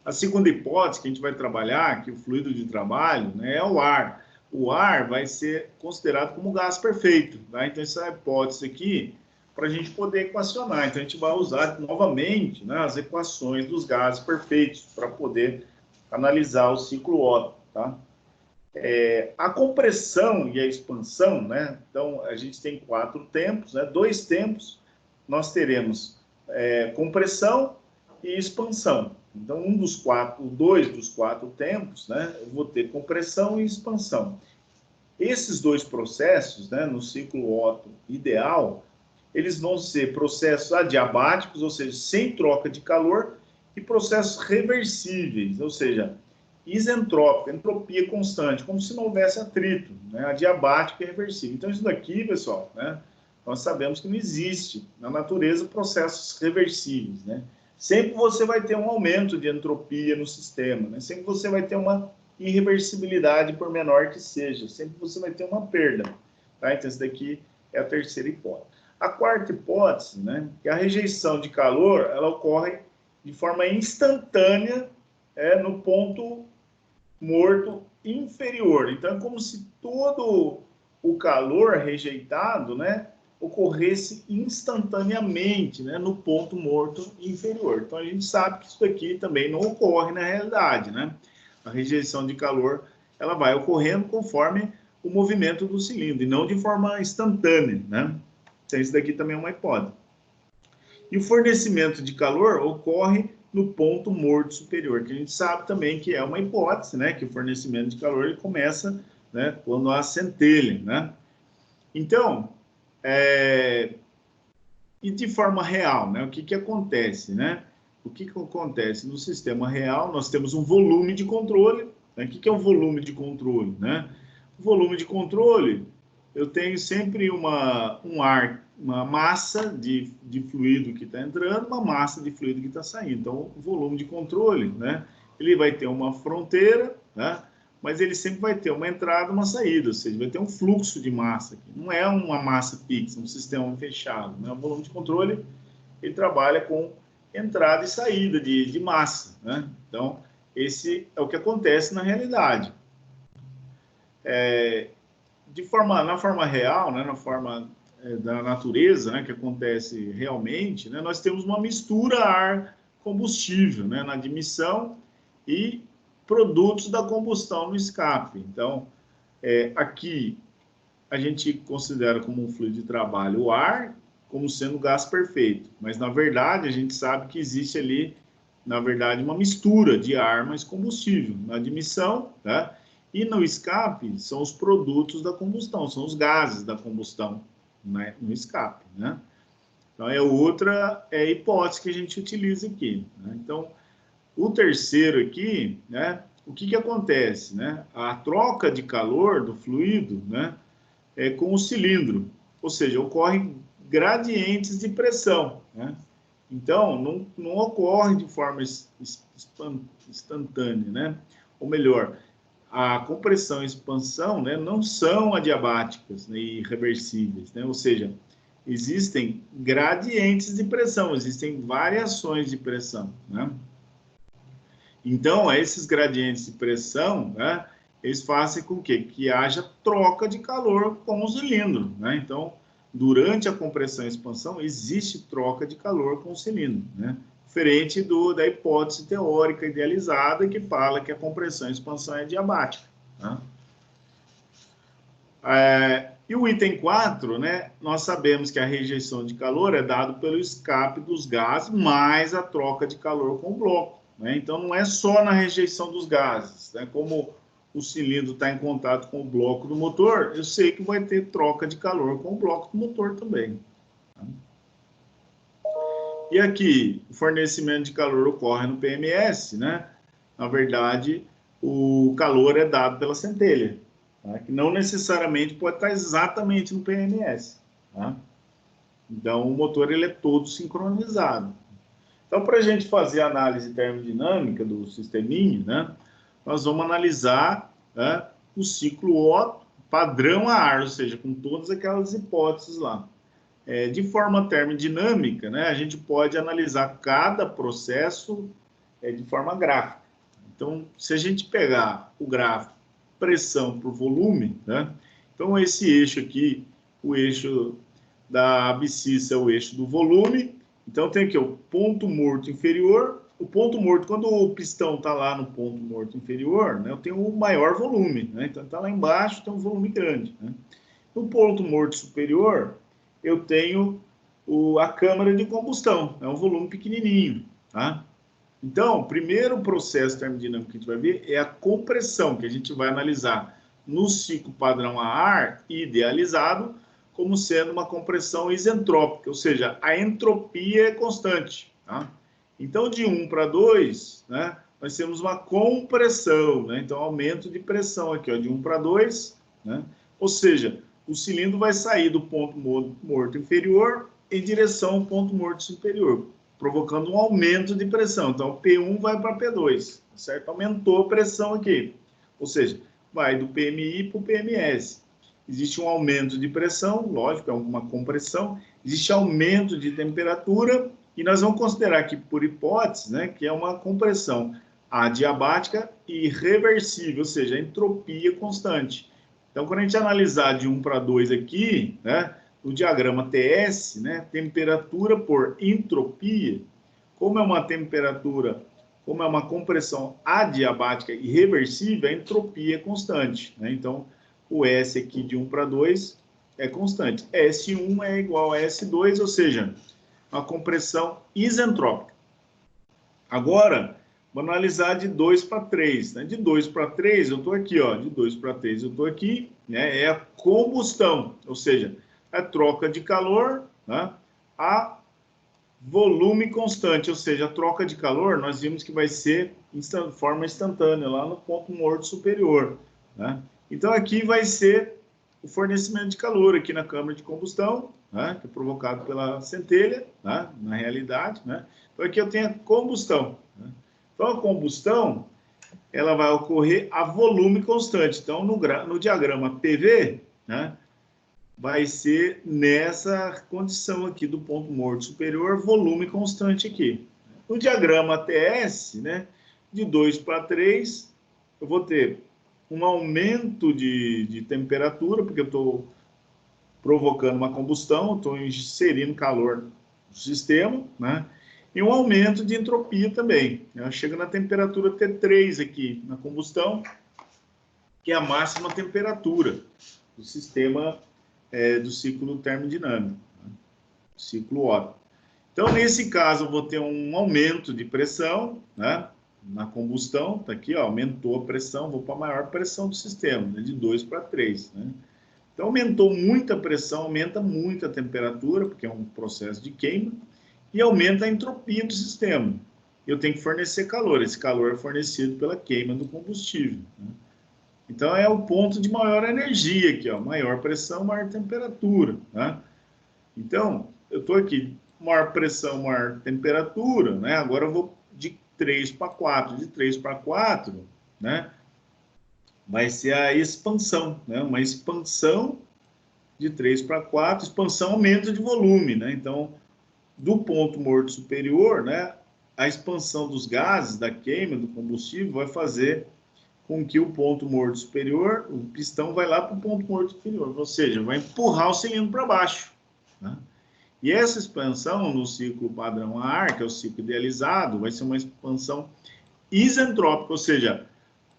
A segunda hipótese que a gente vai trabalhar, que o fluido de trabalho, né, é o ar. O ar vai ser considerado como gás perfeito, tá? Então, essa hipótese aqui, para a gente poder equacionar. Então, a gente vai usar novamente, né, as equações dos gases perfeitos para poder analisar o ciclo Otto, tá? A compressão e a expansão, né? Então, a gente tem 4 tempos, né? 2 tempos, nós teremos compressão e expansão. Então, dois dos 4 tempos, né? Eu vou ter compressão e expansão. Esses dois processos, né, no ciclo Otto ideal, eles vão ser processos adiabáticos, ou seja, sem troca de calor, e processos reversíveis, ou seja, isentrópico, entropia constante, como se não houvesse atrito, né? Adiabático e reversível. Então, isso daqui, pessoal, né, nós sabemos que não existe na natureza processos reversíveis, né? Sempre você vai ter um aumento de entropia no sistema, né? Sempre você vai ter uma irreversibilidade, por menor que seja, sempre você vai ter uma perda, tá? Então, isso daqui é a terceira hipótese. A quarta hipótese, né, que a rejeição de calor, ela ocorre de forma instantânea no ponto morto inferior. Então, é como se todo o calor rejeitado, né, ocorresse instantaneamente, né, no ponto morto inferior. Então, a gente sabe que isso aqui também não ocorre na realidade, né? A rejeição de calor, ela vai ocorrendo conforme o movimento do cilindro, e não de forma instantânea, né? Então, isso daqui também é uma hipótese. E o fornecimento de calor ocorre no ponto morto superior, que a gente sabe também que é uma hipótese, né? Que o fornecimento de calor ele começa, né, quando há centelha, né? Então, e de forma real, né? O que acontece, né? O que acontece no sistema real? Nós temos um volume de controle, né? O que é um volume de controle, né? O volume de controle, eu tenho sempre uma massa de fluido que está entrando, uma massa de fluido que está saindo. Então, o volume de controle, né? Ele vai ter uma fronteira, né? Mas ele sempre vai ter uma entrada e uma saída, ou seja, vai ter um fluxo de massa aqui. Não é uma massa fixa, um sistema fechado, né? O volume de controle, ele trabalha com entrada e saída de massa, né? Então, esse é o que acontece na realidade. Na forma real, né, na forma da natureza, né, que acontece realmente, né, nós temos uma mistura ar-combustível, né, na admissão e produtos da combustão no escape. Então, aqui a gente considera como um fluido de trabalho o ar como sendo gás perfeito, mas na verdade a gente sabe que existe ali, na verdade, uma mistura de ar mais combustível na admissão, tá? E no escape são os produtos da combustão, são os gases da combustão, né, no escape, né? Então é outra hipótese que a gente utiliza aqui, né? Então, o terceiro aqui, né, o que acontece, né? A troca de calor do fluido, né, com o cilindro, ou seja, ocorrem gradientes de pressão, né? Então, não ocorre de forma instantânea, né? Ou melhor, a compressão e expansão, né, não são adiabáticas, né, e reversíveis, né? Ou seja, existem gradientes de pressão, existem variações de pressão, né? Então, esses gradientes de pressão, né, eles fazem com que haja troca de calor com o cilindro, né? Então, durante a compressão e expansão, existe troca de calor com o cilindro, né? Diferente da hipótese teórica idealizada que fala que a compressão e expansão é adiabática, né? E o item 4, né, nós sabemos que a rejeição de calor é dado pelo escape dos gases mais a troca de calor com o bloco, né? Então, não é só na rejeição dos gases, né? Como o cilindro está em contato com o bloco do motor, eu sei que vai ter troca de calor com o bloco do motor também, tá? E aqui, o fornecimento de calor ocorre no PMS, né? Na verdade, o calor é dado pela centelha, tá? Que não necessariamente pode estar exatamente no PMS, tá? Então, o motor ele é todo sincronizado. Então, para a gente fazer a análise termodinâmica do sisteminho, né, nós vamos analisar, né, o ciclo Otto padrão a ar, ou seja, com todas aquelas hipóteses lá. De forma termodinâmica, né, a gente pode analisar cada processo de forma gráfica. Então, se a gente pegar o gráfico pressão por volume, né? Então, esse eixo aqui, o eixo da abscissa é o eixo do volume. Então, tem aqui o ponto morto inferior. O ponto morto, quando o pistão está lá no ponto morto inferior, né, eu tenho o maior volume, né? Então, está lá embaixo, tem um volume grande, né? No ponto morto superior, eu tenho a câmara de combustão, é um volume pequenininho, tá? Então, o primeiro processo termodinâmico que a gente vai ver é a compressão, que a gente vai analisar no ciclo padrão a ar idealizado como sendo uma compressão isentrópica, ou seja, a entropia é constante, tá? Então, de 1 para 2, né, nós temos uma compressão, né? Então, aumento de pressão aqui, ó, de 1 para 2, né? Ou seja, o cilindro vai sair do ponto morto inferior em direção ao ponto morto superior, provocando um aumento de pressão. Então, P1 vai para P2, certo? Aumentou a pressão aqui. Ou seja, vai do PMI para o PMS. Existe um aumento de pressão, lógico, é uma compressão. Existe aumento de temperatura e nós vamos considerar aqui, por hipótese, né, que é uma compressão adiabática e reversível, ou seja, entropia constante. Então, quando a gente analisar de 1 para 2 aqui, né, no diagrama TS, né, temperatura por entropia, como é uma compressão adiabática e reversível, a entropia é constante, né? Então, o S aqui de 1 para 2 é constante. S1 é igual a S2, ou seja, uma compressão isentrópica. Agora, vamos analisar de 2 para 3. Né? De 2 para 3, eu estou aqui, ó. De 2 para 3, eu estou aqui. Né? É a combustão, ou seja, a troca de calor, né, a volume constante, ou seja, a troca de calor, nós vimos que vai ser de forma instantânea, lá no ponto morto superior. Né? Então, aqui vai ser o fornecimento de calor aqui na câmara de combustão, né, que é provocado pela centelha, né, na realidade. Né? Então, aqui eu tenho a combustão. Né? Então, a combustão, ela vai ocorrer a volume constante. Então, no diagrama PV, né, vai ser nessa condição aqui do ponto morto superior, volume constante aqui. No diagrama TS, né, de 2 para 3, eu vou ter um aumento de temperatura, porque eu estou provocando uma combustão, estou inserindo calor no sistema, né, e um aumento de entropia também. Chega na temperatura T3 aqui, na combustão, que é a máxima temperatura do sistema do ciclo termodinâmico, né? Ciclo Otto. Então, nesse caso, eu vou ter um aumento de pressão, né, na combustão, tá aqui, ó, aumentou a pressão, vou para a maior pressão do sistema, né, de 2 para 3. Né? Então, aumentou muita pressão, aumenta muito a temperatura, porque é um processo de queima, e aumenta a entropia do sistema. Eu tenho que fornecer calor, esse calor é fornecido pela queima do combustível. Né? Então, é o ponto de maior energia aqui, ó, maior pressão, maior temperatura. Né? Então, eu estou aqui, maior pressão, maior temperatura, né? Agora eu vou de 3 para 4. De 3 para 4, né, vai ser a expansão, né? Uma expansão de 3 para 4, expansão, aumento de volume, né? Então, do ponto morto superior, né, a expansão dos gases, da queima do combustível, vai fazer com que o ponto morto superior, o pistão vai lá para o ponto morto inferior, ou seja, vai empurrar o cilindro para baixo. Né? E essa expansão no ciclo padrão a ar, que é o ciclo idealizado, vai ser uma expansão isentrópica, ou seja,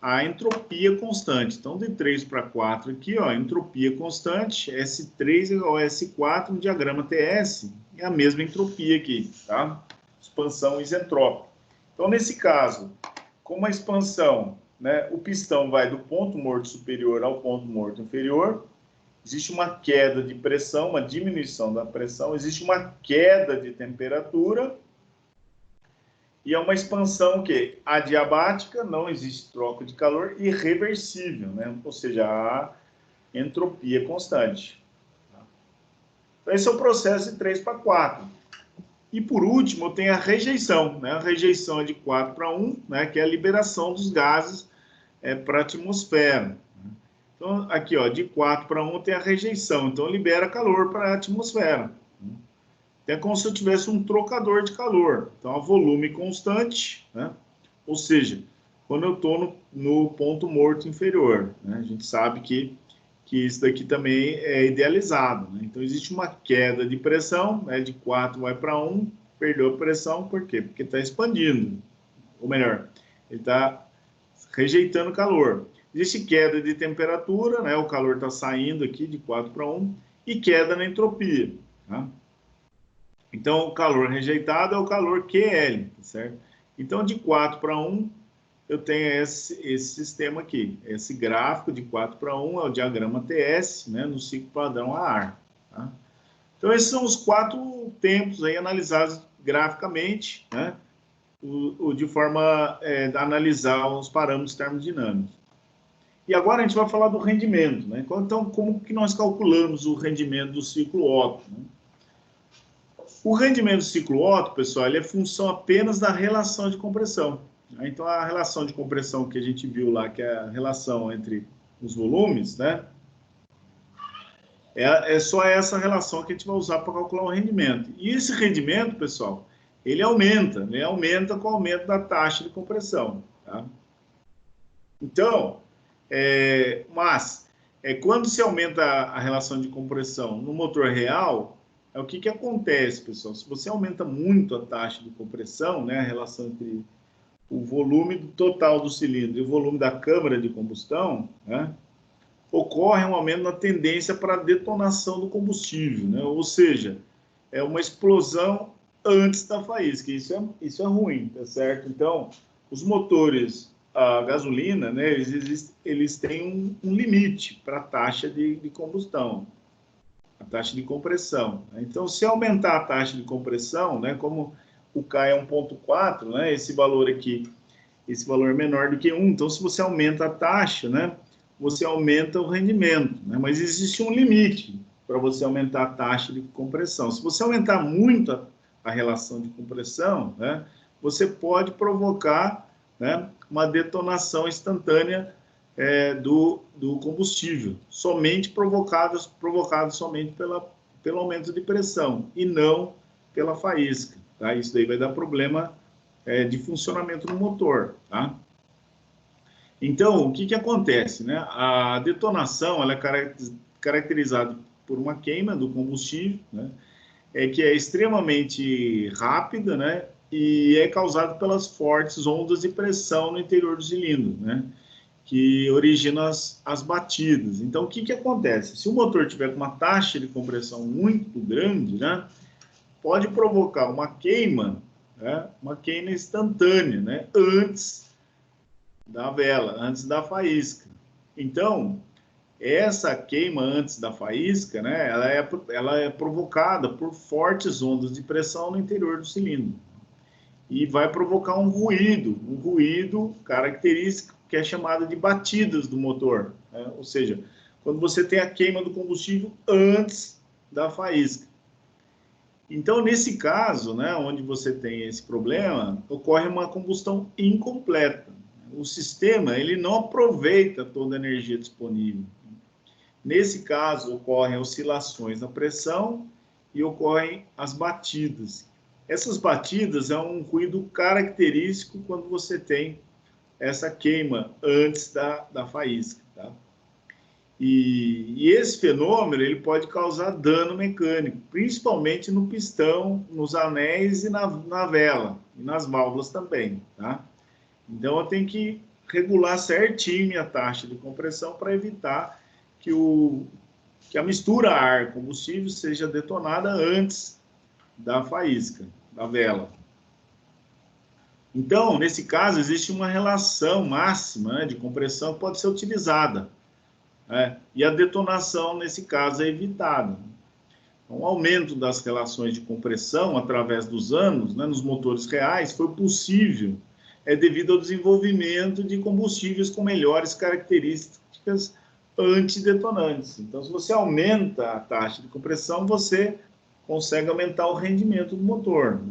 a entropia constante. Então, de 3 para 4 aqui, ó, entropia constante, S3 igual a S4 no diagrama TS, é a mesma entropia aqui, tá? Expansão isentrópica. Então, nesse caso, como a expansão, né, o pistão vai do ponto morto superior ao ponto morto inferior, existe uma queda de pressão, uma diminuição da pressão, existe uma queda de temperatura e é uma expansão que adiabática, não existe troca de calor, e reversível, né? Ou seja, a entropia constante. Então, esse é o processo de 3 para 4. E, por último, eu tenho a rejeição. Né? A rejeição é de 4 para 1, né? Que é a liberação dos gases para a atmosfera. Então, aqui, ó, de 4 para 1 tem a rejeição. Então, libera calor para a atmosfera. É como se eu tivesse um trocador de calor. Então, a volume constante, né? ou seja, quando eu estou no ponto morto inferior, né? A gente sabe que isso daqui também é idealizado, né? Então, existe uma queda de pressão, né? De 4 vai para 1, perdeu a pressão, por quê? Porque está expandindo, ou melhor, ele está rejeitando calor. Existe queda de temperatura, né? O calor está saindo aqui de 4 para 1, e queda na entropia, tá? Então, o calor rejeitado é o calor QL, tá certo? Então, de 4 para 1, eu tenho esse sistema aqui. Esse gráfico de 4 para 1 é o diagrama TS, né, no ciclo padrão a ar. Tá? Então, esses são os 4 tempos aí analisados graficamente, né, de forma a analisar os parâmetros termodinâmicos. E agora a gente vai falar do rendimento. Né? Então, como que nós calculamos o rendimento do ciclo Otto? Né? O rendimento do ciclo Otto, pessoal, ele é função apenas da relação de compressão. Então, a relação de compressão que a gente viu lá, que é a relação entre os volumes, né? É só essa relação que a gente vai usar para calcular o rendimento. E esse rendimento, pessoal, ele aumenta com o aumento da taxa de compressão. Tá? Então, quando se aumenta a relação de compressão no motor real, o que acontece, pessoal? Se você aumenta muito a taxa de compressão, né, a relação entre o volume total do cilindro e o volume da câmara de combustão, né, ocorre um aumento na tendência para a detonação do combustível, né? Ou seja, é uma explosão antes da faísca. Isso é ruim, tá certo? Então, os motores a gasolina, né, eles têm um limite para a taxa de combustão, a taxa de compressão. Então, se aumentar a taxa de compressão, né, como o K é 1.4, né, esse valor aqui, esse valor é menor do que 1, então se você aumenta a taxa, né, você aumenta o rendimento, né, mas existe um limite para você aumentar a taxa de compressão. Se você aumentar muito a relação de compressão, né, você pode provocar, né, uma detonação instantânea do combustível, somente provocado somente pelo aumento de pressão e não pela faísca. Tá? Isso daí vai dar problema de funcionamento no motor. Tá? Então, o que acontece? Né? A detonação ela é caracterizada por uma queima do combustível, né? Que é extremamente rápida, né? E é causada pelas fortes ondas de pressão no interior do cilindro, né? Que originam as batidas. Então, o que acontece? Se o motor tiver uma taxa de compressão muito grande, né? Pode provocar uma queima, né, uma queima instantânea, né, antes da vela, antes da faísca. Então, essa queima antes da faísca, né, ela é provocada por fortes ondas de pressão no interior do cilindro. E vai provocar um ruído característico que é chamado de batidas do motor. Né? Ou seja, quando você tem a queima do combustível antes da faísca. Então, nesse caso, né, onde você tem esse problema, ocorre uma combustão incompleta. O sistema ele não aproveita toda a energia disponível. Nesse caso, ocorrem oscilações na pressão e ocorrem as batidas. Essas batidas é um ruído característico quando você tem essa queima antes da faísca. Tá? E esse fenômeno ele pode causar dano mecânico, principalmente no pistão, nos anéis e na vela, e nas válvulas também. Tá? Então, eu tenho que regular certinho minha taxa de compressão para evitar que a mistura ar-combustível seja detonada antes da faísca, da vela. Então, nesse caso, existe uma relação máxima, né, de compressão que pode ser utilizada. E a detonação, nesse caso, é evitada. Então, o aumento das relações de compressão através dos anos, né, nos motores reais, foi possível devido ao desenvolvimento de combustíveis com melhores características antidetonantes. Então, se você aumenta a taxa de compressão, você consegue aumentar o rendimento do motor.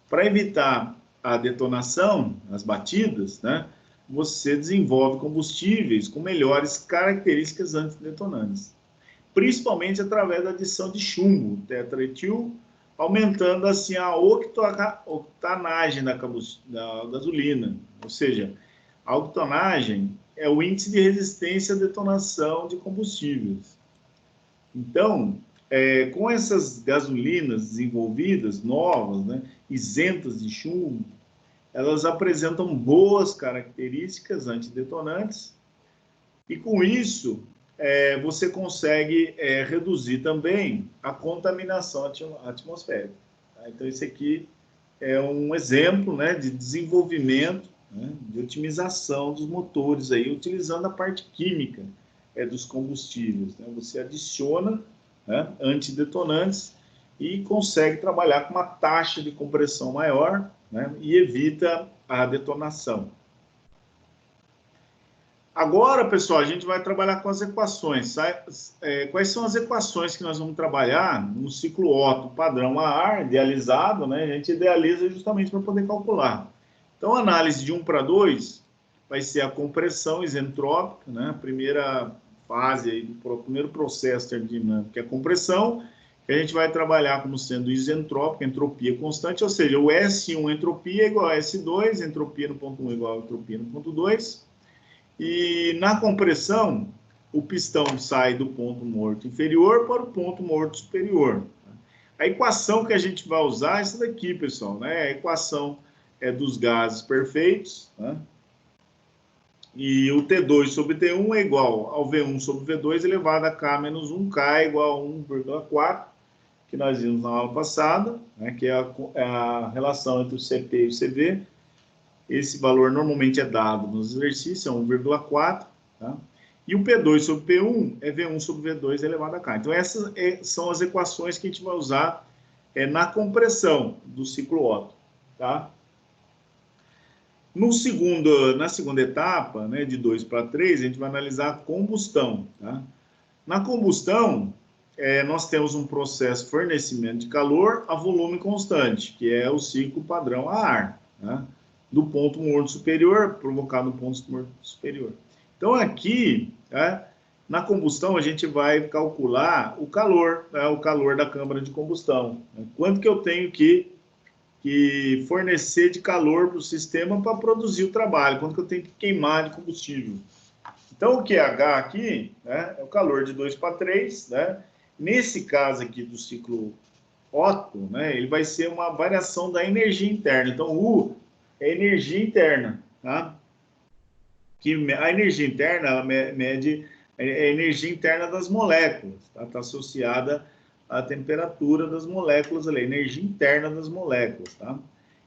Para evitar a detonação, as batidas, né, você desenvolve combustíveis com melhores características antidetonantes, principalmente através da adição de chumbo, tetraetil aumentando assim a octanagem da gasolina, ou seja, a octanagem é o índice de resistência à detonação de combustíveis. Então, com essas gasolinas desenvolvidas, novas, né, isentas de chumbo, elas apresentam boas características antidetonantes e, com isso, você consegue reduzir também a contaminação atmosférica. Tá? Então, esse aqui é um exemplo, né, de desenvolvimento, né, de otimização dos motores, aí, utilizando a parte química dos combustíveis. Né? Você adiciona, né, antidetonantes e consegue trabalhar com uma taxa de compressão maior, né, e evita a detonação. Agora, pessoal, a gente vai trabalhar com as equações. Quais são as equações que nós vamos trabalhar no ciclo Otto padrão a ar, idealizado, né? A gente idealiza justamente para poder calcular. Então, a análise de 1 para 2 vai ser a compressão isentrópica, né? A primeira fase, aí, o primeiro processo termodinâmico, que é a compressão, que a gente vai trabalhar como sendo isentrópica, entropia constante, ou seja, o S1 entropia é igual a S2, entropia no ponto 1 igual a entropia no ponto 2. E na compressão, o pistão sai do ponto morto inferior para o ponto morto superior. A equação que a gente vai usar é essa daqui, pessoal, né? A equação dos gases perfeitos, né? E o T2 sobre T1 é igual ao V1 sobre V2 elevado a K menos 1K é igual a 1,4, que nós vimos na aula passada, né? Que é a relação entre o CP e o CV. Esse valor normalmente é dado nos exercícios, é 1,4, tá? E o P2 sobre P1 é V1 sobre V2 elevado a K. Então, essas são as equações que a gente vai usar na compressão do ciclo Otto, tá? Na segunda etapa, né, de 2 para 3, a gente vai analisar a combustão, tá? Na combustão, nós temos um processo de fornecimento de calor a volume constante, que é o ciclo padrão a ar, tá? Do ponto morto superior, provocado no ponto morto superior. Então, aqui, na combustão, a gente vai calcular o calor, né, o calor da câmara de combustão. Né? Quanto que eu tenho que fornecer de calor para o sistema para produzir o trabalho, quanto que eu tenho que queimar de combustível. Então, o QH aqui, né, é o calor de 2 para 3, né? Nesse caso aqui do ciclo Otto, né, ele vai ser uma variação da energia interna. Então, U é energia interna, tá? Que a energia interna, ela mede a energia interna das moléculas, tá? Está associada à temperatura das moléculas ali, a energia interna das moléculas, tá?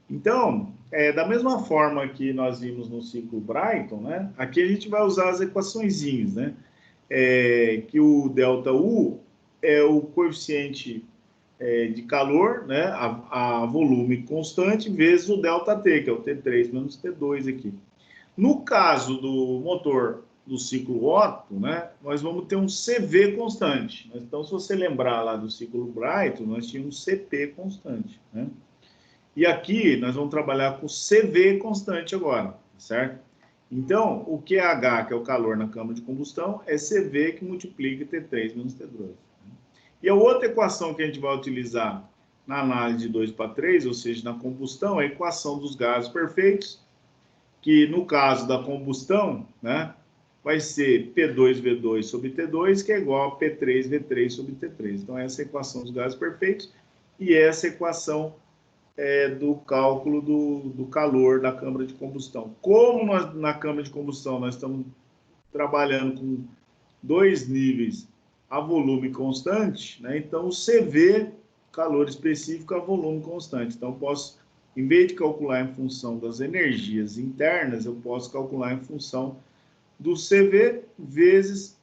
Então, da mesma forma que nós vimos no ciclo Brayton, né? Aqui a gente vai usar as equaçõezinhas, né? Que o ΔU é o coeficiente de calor, né, a volume constante, vezes o ΔT, que é o T3 menos T2 aqui. No caso do motor do ciclo Otto, né, nós vamos ter um CV constante. Então, se você lembrar lá do ciclo Brayton, nós tínhamos CP constante, né? E aqui nós vamos trabalhar com CV constante agora, certo? Então, o QH, que é o calor na câmara de combustão, é CV que multiplica T3 menos T2. E a outra equação que a gente vai utilizar na análise de 2 para 3, ou seja, na combustão, é a equação dos gases perfeitos, que no caso da combustão, né, vai ser P2V2 sobre T2, que é igual a P3V3 sobre T3. Então, essa é a equação dos gases perfeitos e essa é a equação do cálculo do calor da câmara de combustão. Como na câmara de combustão nós estamos trabalhando com 2 níveis a volume constante, né? Então o CV, calor específico, a volume constante. Então eu posso, em vez de calcular em função das energias internas, eu posso calcular em função do CV vezes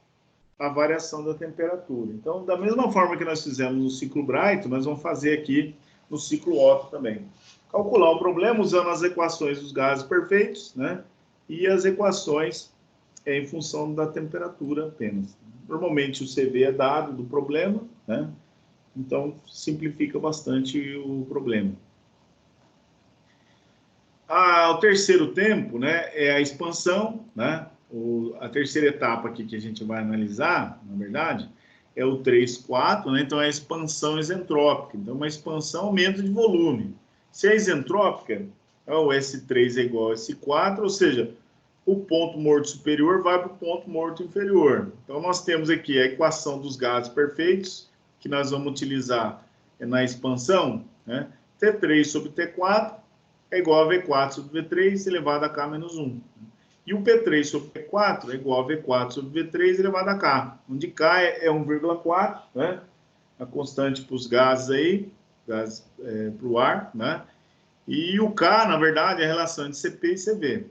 a variação da temperatura. Então, da mesma forma que nós fizemos no ciclo Brayton, nós vamos fazer aqui no ciclo Otto também. Calcular o problema usando as equações dos gases perfeitos, né? E as equações em função da temperatura apenas. Normalmente o CV é dado do problema, né? Então simplifica bastante o problema. O terceiro tempo, né, é a expansão, né? A terceira etapa aqui que a gente vai analisar, na verdade, é o 3,4, né? Então é a expansão isentrópica. Então, uma expansão aumento de volume. Se é isentrópica, o S3 é igual a S4, ou seja, o ponto morto superior vai para o ponto morto inferior. Então, nós temos aqui a equação dos gases perfeitos, que nós vamos utilizar na expansão, né? T3 sobre T4 é igual a V4 sobre V3 elevado a K menos 1. E o P3 sobre P4 é igual a V4 sobre V3 elevado a K, onde K é 1,4, né? A constante para os gases aí, gases para o ar, né? E o K, na verdade, é a relação de CP e CV.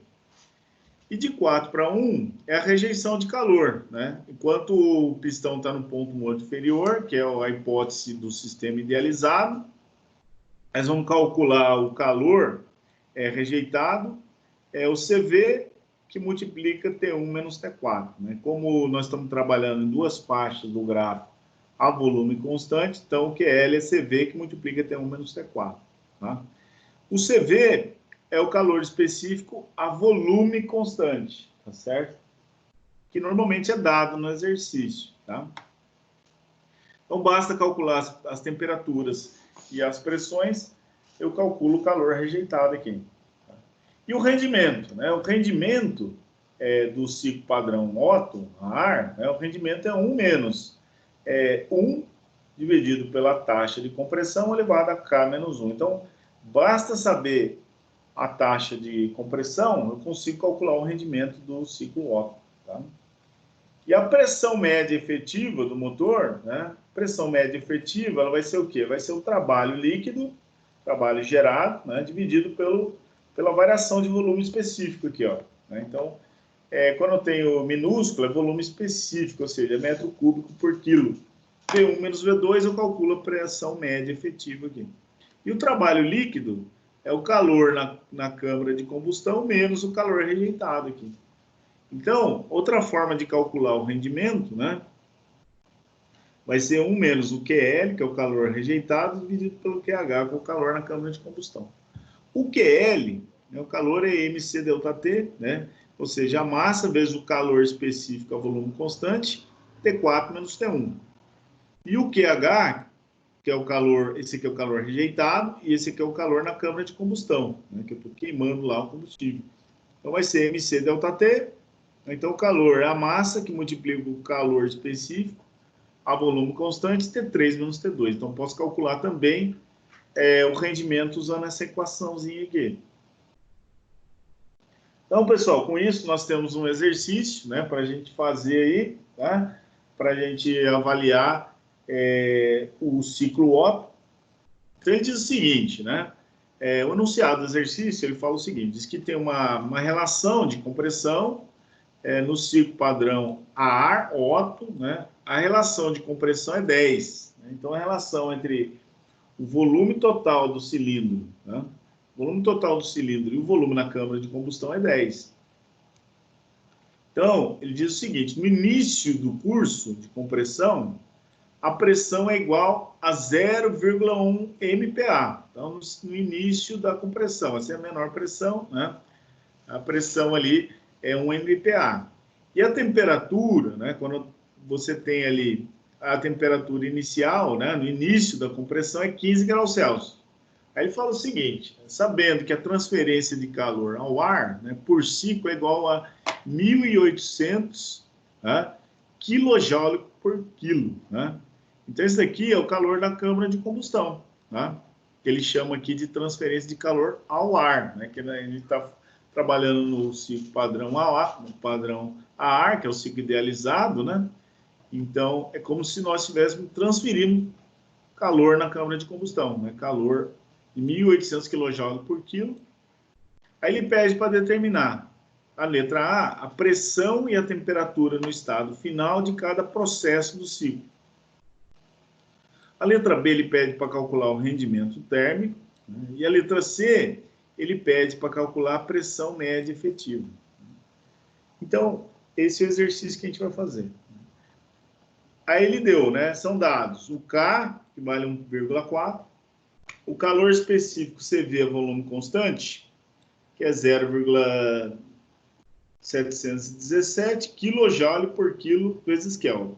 E de 4 para 1 é a rejeição de calor, né? Enquanto o pistão está no ponto morto inferior, que é a hipótese do sistema idealizado, nós vamos calcular o calor rejeitado, é o CV, que multiplica T1 menos T4. Né? Como nós estamos trabalhando em duas faixas do gráfico a volume constante, então o QL é CV, que multiplica T1 menos T4. Tá? O CV é o calor específico a volume constante, tá certo? Que normalmente é dado no exercício, tá? Então, basta calcular as temperaturas e as pressões, eu calculo o calor rejeitado aqui. Tá? E o rendimento, né? O rendimento do ciclo padrão Otto, ar, né? O rendimento é 1 menos 1 dividido pela taxa de compressão elevado a K menos 1. Então, basta saber a taxa de compressão, eu consigo calcular o rendimento do ciclo Otto. Tá? E a pressão média efetiva do motor, né? Pressão média efetiva, ela vai ser o quê? Vai ser o trabalho líquido, trabalho gerado, né? Dividido pela variação de volume específico aqui, ó. Né? Então, quando eu tenho minúsculo, é volume específico, ou seja, é metro cúbico por quilo. V1 menos V2, eu calculo a pressão média efetiva aqui. E o trabalho líquido é o calor na câmara de combustão menos o calor rejeitado aqui. Então, outra forma de calcular o rendimento, né, vai ser 1 menos o QL, que é o calor rejeitado, dividido pelo QH, que é o calor na câmara de combustão. O QL, né, o calor é MC ΔT, né, ou seja, a massa vezes o calor específico a volume constante, T4 menos T1. E o QH, que é o calor, esse aqui é o calor rejeitado, e esse aqui é o calor na câmara de combustão, né, que eu estou queimando lá o combustível. Então, vai ser MC ΔT. Então, o calor é a massa que multiplica o calor específico a volume constante, T3 menos T2. Então, posso calcular também o rendimento usando essa equaçãozinha aqui. Então, pessoal, com isso, nós temos um exercício, né, para a gente fazer aí, tá? Para a gente avaliar o ciclo Otto. Então, ele diz o seguinte, né? O enunciado do exercício, ele fala o seguinte, diz que tem uma relação de compressão no ciclo padrão a ar, Otto, né? A relação de compressão é 10. Né? Então, a relação entre o volume total do cilindro, né? O volume total do cilindro e o volume na câmara de combustão é 10. Então, ele diz o seguinte, no início do curso de compressão, a pressão é igual a 0,1 MPa. Então, no início da compressão, essa é a menor pressão, né? A pressão ali é 1 MPa. E a temperatura, né, quando você tem ali a temperatura inicial, né, no início da compressão, é 15 graus Celsius. Aí ele fala o seguinte, sabendo que a transferência de calor ao ar, né, por ciclo é igual a 1.800 kJ por quilo. Né? Então, esse daqui é o calor da câmara de combustão, né, que ele chama aqui de transferência de calor ao ar, né, que a gente está trabalhando no ciclo padrão a ar, que é o ciclo idealizado, né? Então, é como se nós estivéssemos transferindo calor na câmara de combustão, né? Calor de 1.800 kJ por quilo. Aí ele pede para determinar, a letra A, a pressão e a temperatura no estado final de cada processo do ciclo. A letra B, ele pede para calcular o rendimento térmico, né? E a letra C, ele pede para calcular a pressão média efetiva. Então, esse é o exercício que a gente vai fazer. Aí ele deu, né? São dados o K, que vale 1,4, o calor específico CV é volume constante, que é 0,717 kJ por quilo vezes Kelvin.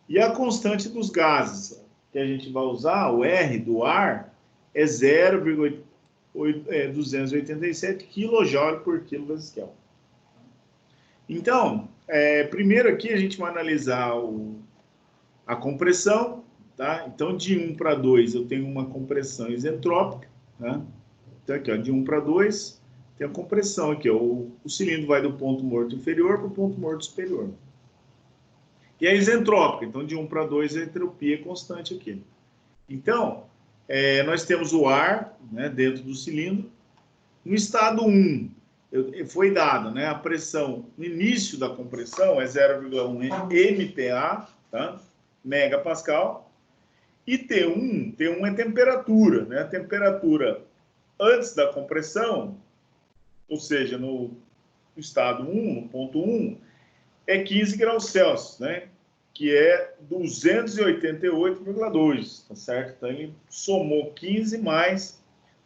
E a constante dos gases, que a gente vai usar, o R do ar, é 0,287 kJ por quilo vezes Kelvin. Então, primeiro aqui a gente vai analisar a compressão, tá? Então, de 1 para 2 eu tenho uma compressão isentrópica, tá? Então, aqui, ó, de 1 para 2 tem a compressão aqui, ó, o cilindro vai do ponto morto inferior para o ponto morto superior. E é isentrópica, então de 1 para 2 a entropia é constante aqui. Então, nós temos o ar, né, dentro do cilindro. No estado 1, foi dada, né, a pressão no início da compressão é 0,1 MPa, tá? Megapascal. E T1 é temperatura, né? A temperatura antes da compressão, ou seja, no estado 1, no ponto 1, é 15 graus Celsius, né? Que é 288,2, tá certo? Então, ele somou 15 mais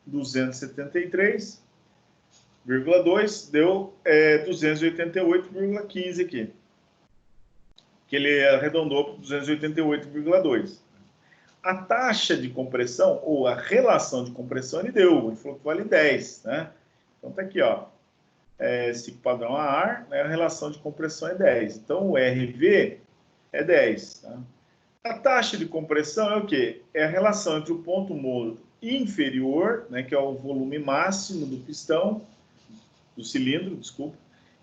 273,2, deu 288,15 aqui. Que ele arredondou para 288,2. A taxa de compressão, ou a relação de compressão, ele falou que vale 10, né? Então, tá aqui, ó. Ciclo padrão a ar, né, a relação de compressão é 10. Então, o RV é 10. Tá? A taxa de compressão é o quê? É a relação entre o ponto morto inferior, né, que é o volume máximo do pistão, do cilindro, desculpa,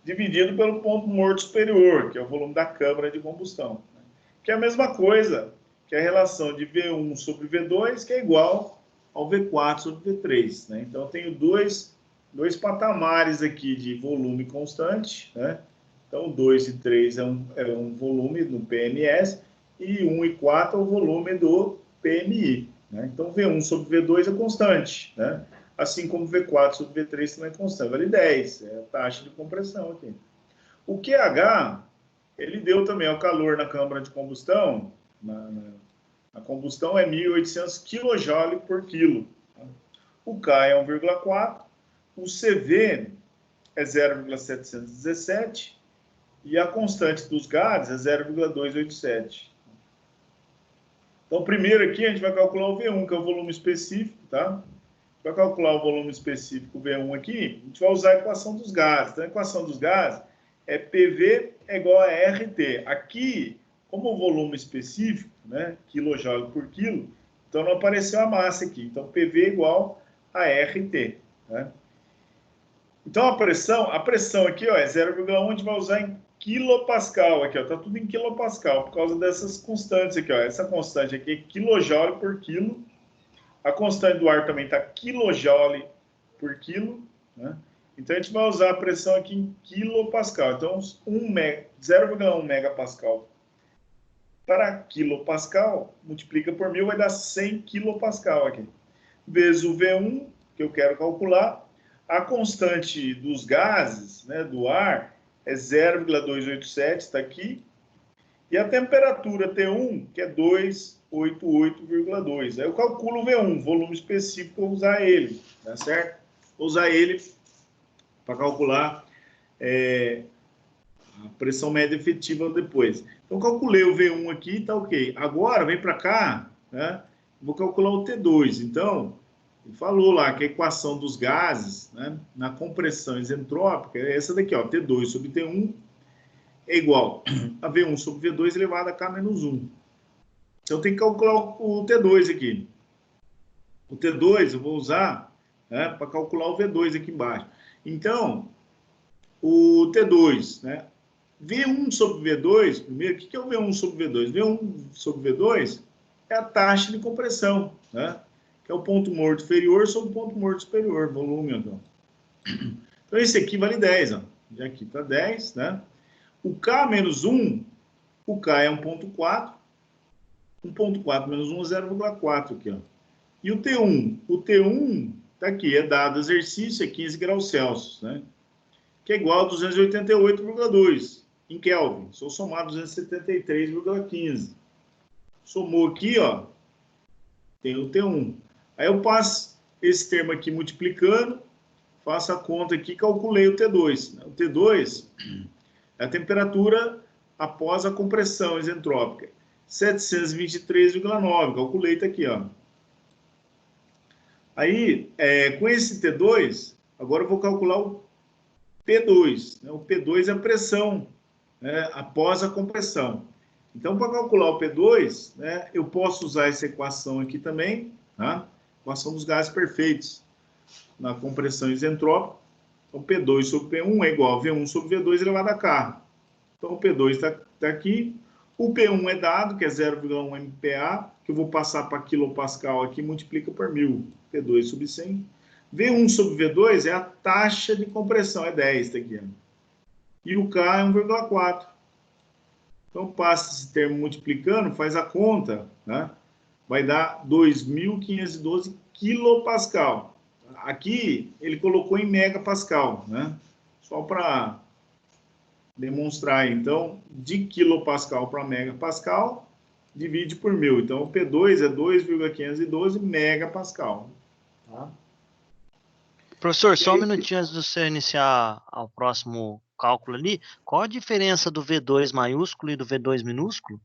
dividido pelo ponto morto superior, que é o volume da câmara de combustão. Né? Que é a mesma coisa que a relação de V1 sobre V2, que é igual ao V4 sobre V3. Né? Então, eu tenho dois patamares aqui de volume constante, né? Então, 2 e 3 é um volume no PMS, e 1 e 4 é o volume do PMI. Né? Então, V1 sobre V2 é constante, né? Assim como V4 sobre V3 também é constante, vale 10, é a taxa de compressão aqui. O QH, ele deu também o calor na câmara de combustão, a combustão é 1.800 kJ por quilo. Tá? O K é 1,4, o CV é 0,717 e a constante dos gases é 0,287. Então, primeiro aqui a gente vai calcular o V1, que é o volume específico, tá? Para calcular o volume específico V1 aqui, a gente vai usar a equação dos gases. Então, a equação dos gases é PV é igual a RT. Aqui, como o volume específico, né, kJ por quilo, então não apareceu a massa aqui. Então, PV é igual a RT. Né? Então, a pressão aqui, ó, é 0,1, a gente vai usar em quilopascal aqui, ó, tá tudo em quilopascal, por causa dessas constantes aqui, ó. Essa constante aqui é kJ por quilo. A constante do ar também está kJ por quilo, né? Então, a gente vai usar a pressão aqui em quilopascal. Então, 0,1 megapascal para quilopascal, multiplica por 1000, vai dar 100 quilopascal aqui. Vezes o V1, que eu quero calcular. A constante dos gases, né, do ar, é 0,287, está aqui. E a temperatura T1, que é 288,2. Aí eu calculo o V1, volume específico, vou usar ele, tá certo? Vou usar ele para calcular a pressão média efetiva depois. Então, calculei o V1 aqui, tá ok. Agora, vem para cá, né? Vou calcular o T2. Então, ele falou lá que a equação dos gases, né, na compressão isentrópica é essa daqui, ó, T2 sobre T1 é igual a V1 sobre V2 elevado a K menos 1. Então, tem que calcular o T2 aqui. O T2 eu vou usar, né, para calcular o V2 aqui embaixo. Então, o T2, né, V1 sobre V2, primeiro, o que é o V1 sobre V2? V1 sobre V2 é a taxa de compressão, né, que é o ponto morto inferior sobre o ponto morto superior, volume. Então, esse aqui vale 10, ó. Já aqui está 10, né? O K menos 1, o K é 1,4. 1,4 menos 1 é 0,4 aqui, ó. E o T1? O T1 está aqui, é dado exercício, é 15 graus Celsius, né? Que é igual a 288,2 em Kelvin. Se eu somar 273,15. Somou aqui, ó, tem o T1. Aí eu passo esse termo aqui multiplicando, faço a conta aqui, calculei o T2. O T2 é a temperatura após a compressão isentrópica. 723,9. Calculei, tá aqui, ó. Aí, com esse T2, agora eu vou calcular o P2. Né? O P2 é a pressão, né, após a compressão. Então, para calcular o P2, né, eu posso usar essa equação aqui também, tá? Equação dos gases perfeitos na compressão isentrópica. Então, P2 sobre P1 é igual a V1 sobre V2 elevado a K. Então, o P2 está aqui. O P1 é dado, que é 0,1 MPa, que eu vou passar para quilopascal aqui, multiplica por 1000. P2 sobre 100. V1 sobre V2 é a taxa de compressão, é 10, tá aqui. E o K é 1,4. Então, passa esse termo multiplicando, faz a conta, né? Vai dar 2.512 quilopascal. Aqui, ele colocou em megapascal, né? Só para demonstrar. Então, de quilopascal para megapascal, divide por 1000. Então, o P2 é 2,512 megapascal. Tá? Professor, só um minutinho antes de você iniciar o próximo cálculo ali, qual a diferença do V2 maiúsculo e do V2 minúsculo?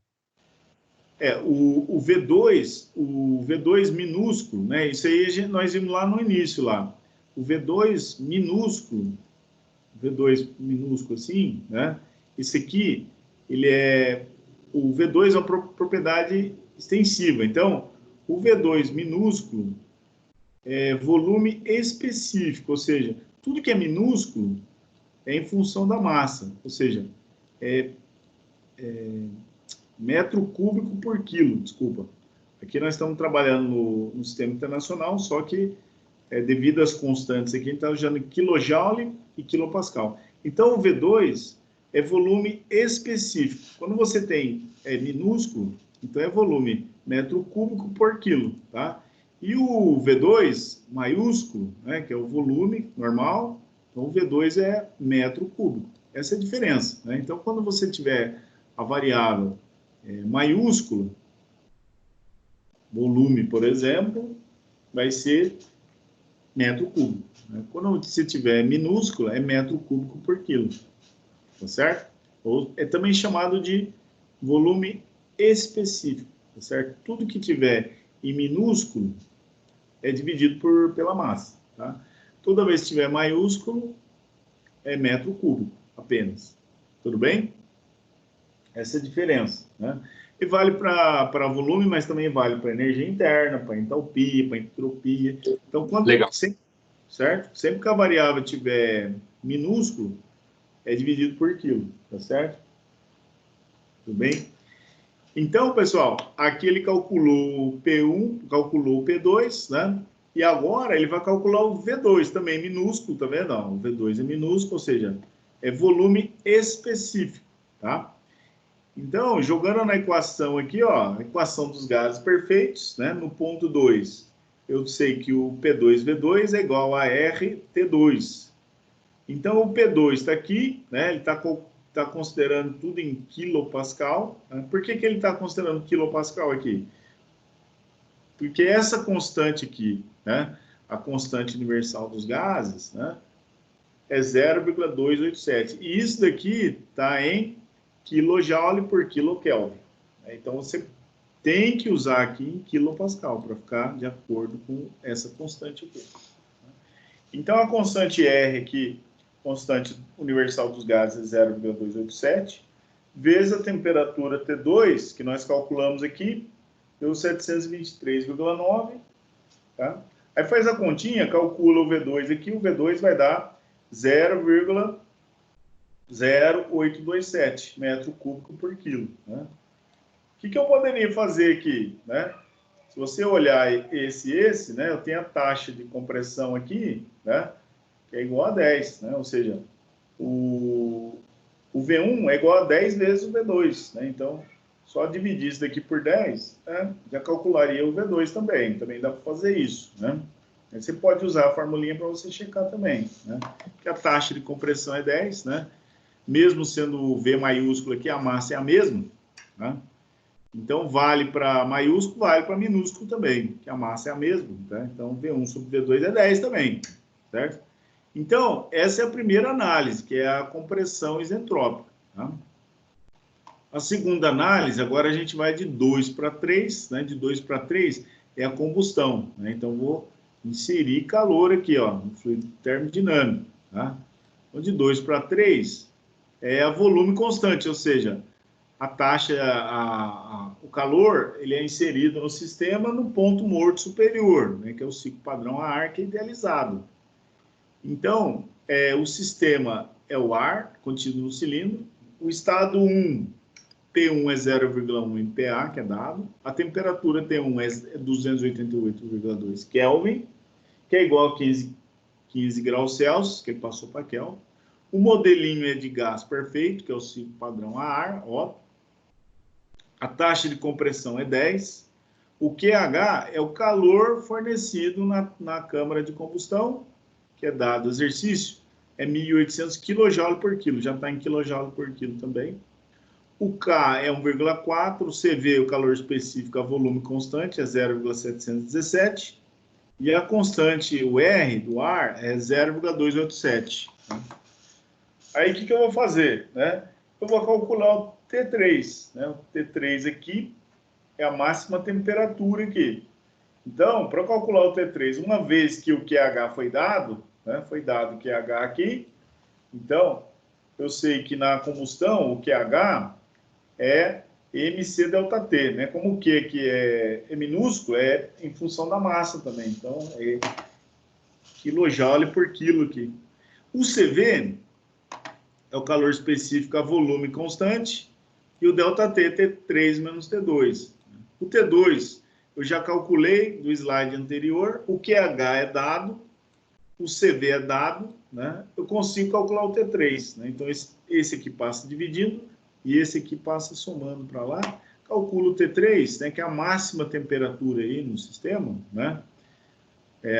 O V2 minúsculo, né? Isso aí nós vimos lá no início lá. O V2 minúsculo assim, né? Esse aqui, o V2 é uma propriedade extensiva. Então, o V2 minúsculo é volume específico, ou seja, tudo que é minúsculo é em função da massa, ou seja, metro cúbico por quilo, desculpa. Aqui nós estamos trabalhando no sistema internacional, só que devido às constantes aqui, a gente está usando quilojoule e quilopascal. Então, o V2 é volume específico. Quando você tem minúsculo, então é volume metro cúbico por quilo, tá? E o V2 maiúsculo, né, que é o volume normal, então o V2 é metro cúbico. Essa é a diferença, né? Então, quando você tiver a variável maiúscula, volume, por exemplo, vai ser metro cúbico. Né? Quando você tiver minúscula, é metro cúbico por quilo. Tá certo? Ou é também chamado de volume específico. Tá certo? Tudo que tiver em minúsculo é dividido pela massa. Tá? Toda vez que tiver maiúsculo, é metro cúbico apenas. Tudo bem? Essa é a diferença. Né? E vale para volume, mas também vale para energia interna, para entalpia, para entropia. Então, certo? Sempre que a variável tiver minúsculo, é dividido por quilo, tá certo? Tudo bem? Então, pessoal, aqui ele calculou o P1, calculou o P2, né? E agora ele vai calcular o V2 também, minúsculo, tá vendo? Não, o V2 é minúsculo, ou seja, é volume específico, tá? Então, jogando na equação aqui, ó, a equação dos gases perfeitos, né? No ponto 2, eu sei que o P2V2 é igual a RT2. Então, o P2 está aqui, né? Ele está considerando tudo em quilopascal. Né? Por que ele está considerando quilopascal aqui? Porque essa constante aqui, né? A constante universal dos gases, né? É 0,287. E isso daqui está em quilojoule por quilokelvin. Então, você tem que usar aqui em quilopascal para ficar de acordo com essa constante aqui. Então, a constante R aqui, constante universal dos gases, é 0,287, vezes a temperatura T2, que nós calculamos aqui, deu 723,9, tá? Aí faz a continha, calcula o V2 aqui, o V2 vai dar 0,0827 metro cúbico por quilo, né? O que eu poderia fazer aqui, né? Se você olhar esse, né, eu tenho a taxa de compressão aqui, né, que é igual a 10, né? Ou seja, o V1 é igual a 10 vezes o V2, né? Então, só dividir isso daqui por 10, né, já calcularia o V2 também. Também dá para fazer isso, né? Aí você pode usar a formulinha para você checar também, né? Que a taxa de compressão é 10, né? Mesmo sendo o V maiúsculo aqui, a massa é a mesma, né? Então, vale para maiúsculo, vale para minúsculo também, que a massa é a mesma, tá? Então, V1 sobre V2 é 10 também, certo? Então, essa é a primeira análise, que é a compressão isentrópica, tá? A segunda análise, agora a gente vai de 2 para 3, né? De 2 para 3 é a combustão, né? Então, vou inserir calor aqui, ó, no fluido termodinâmico, tá? Então, de 2 para 3 é a volume constante, ou seja, a taxa, o calor, ele é inserido no sistema no ponto morto superior, né? Que é o ciclo padrão a ar, que é idealizado. Então, o sistema é o ar contido no cilindro, o estado 1, P1 é 0,1 MPa, que é dado. A temperatura T1 é 288,2 Kelvin, que é igual a 15 graus Celsius, que ele passou para Kelvin. O modelinho é de gás perfeito, que é o ciclo padrão a ar, ó. A taxa de compressão é 10. O QH é o calor fornecido na câmara de combustão, que é dado o exercício, é 1.800 kJ por quilo, já está em kJ por quilo também. O K é 1,4, o CV, o calor específico a volume constante, é 0,717, e a constante, o R do ar, é 0,287. Tá? Aí, o que eu vou fazer? Né? Eu vou calcular o T3. Né? O T3 aqui é a máxima temperatura aqui. Então, para calcular o T3, uma vez que o QH foi dado, né? Foi dado o QH aqui, então, eu sei que na combustão, o QH é MC delta T, né? Como o Q que é minúsculo, é em função da massa também. Então, é quilojoule por quilo aqui. O CV é o calor específico a volume constante e o delta T, T3 menos T2. O T2, eu já calculei do slide anterior, o QH é dado, o CV é dado, né? Eu consigo calcular o T3. Né? Então, esse aqui passa dividindo, e esse aqui passa somando para lá, calculo o T3, né, que é a máxima temperatura aí no sistema, né?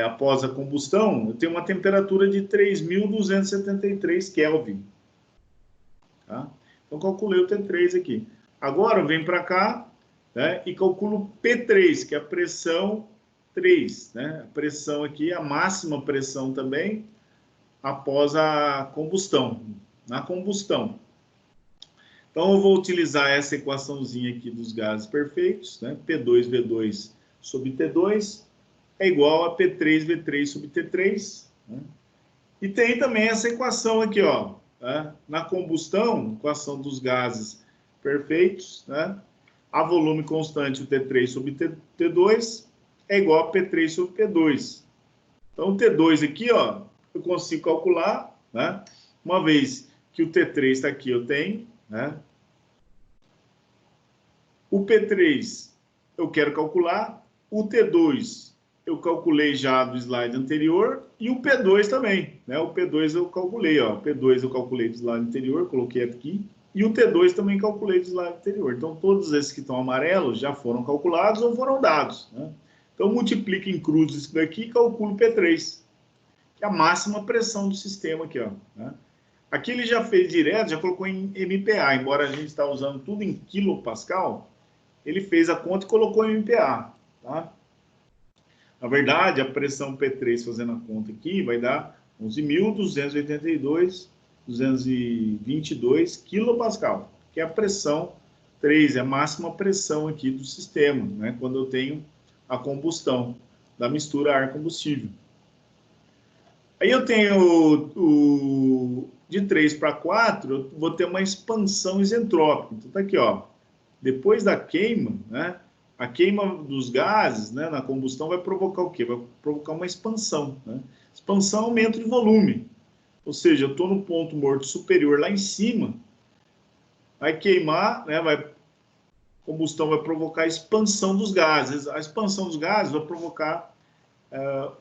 Após a combustão, eu tenho uma temperatura de 3.273 Kelvin. Tá? Então, calculei o T3 aqui. Agora, eu venho para cá, né, e calculo P3, que é a pressão 3. Né? A pressão aqui, a máxima pressão também, após a combustão. Na combustão. Então, eu vou utilizar essa equaçãozinha aqui dos gases perfeitos, né? P2V2 sobre T2 é igual a P3V3 sobre T3. Né? E tem também essa equação aqui, ó. Né? Na combustão, equação dos gases perfeitos, né? A volume constante, o T3 sobre T2, é igual a P3 sobre P2. Então, o T2 aqui, ó, eu consigo calcular, né? Uma vez que o T3 está aqui, eu tenho, né? O P3 eu quero calcular, o T2 eu calculei já do slide anterior e o P2 também, né? O P2 eu calculei, ó, o P2 eu calculei do slide anterior, coloquei aqui, e o T2 também calculei do slide anterior. Então, todos esses que estão amarelos já foram calculados ou foram dados, né? Então, multiplica em cruzes isso daqui e calculo o P3, que é a máxima pressão do sistema aqui, ó, né? Aqui ele já fez direto, já colocou em MPa, embora a gente está usando tudo em quilopascal, ele fez a conta e colocou em MPa, tá? Na verdade, a pressão P3 fazendo a conta aqui vai dar 11.282 quilopascal, que é a pressão 3, é a máxima pressão aqui do sistema, né? Quando eu tenho a combustão da mistura ar-combustível. Aí eu tenho de 3 para 4, eu vou ter uma expansão isentrópica. Então, tá aqui, ó. Depois da queima, né? A queima dos gases, né, na combustão vai provocar o quê? Vai provocar uma expansão. Né? Expansão, aumento de volume. Ou seja, eu estou no ponto morto superior lá em cima, vai queimar, né, combustão vai provocar a expansão dos gases. A expansão dos gases vai provocar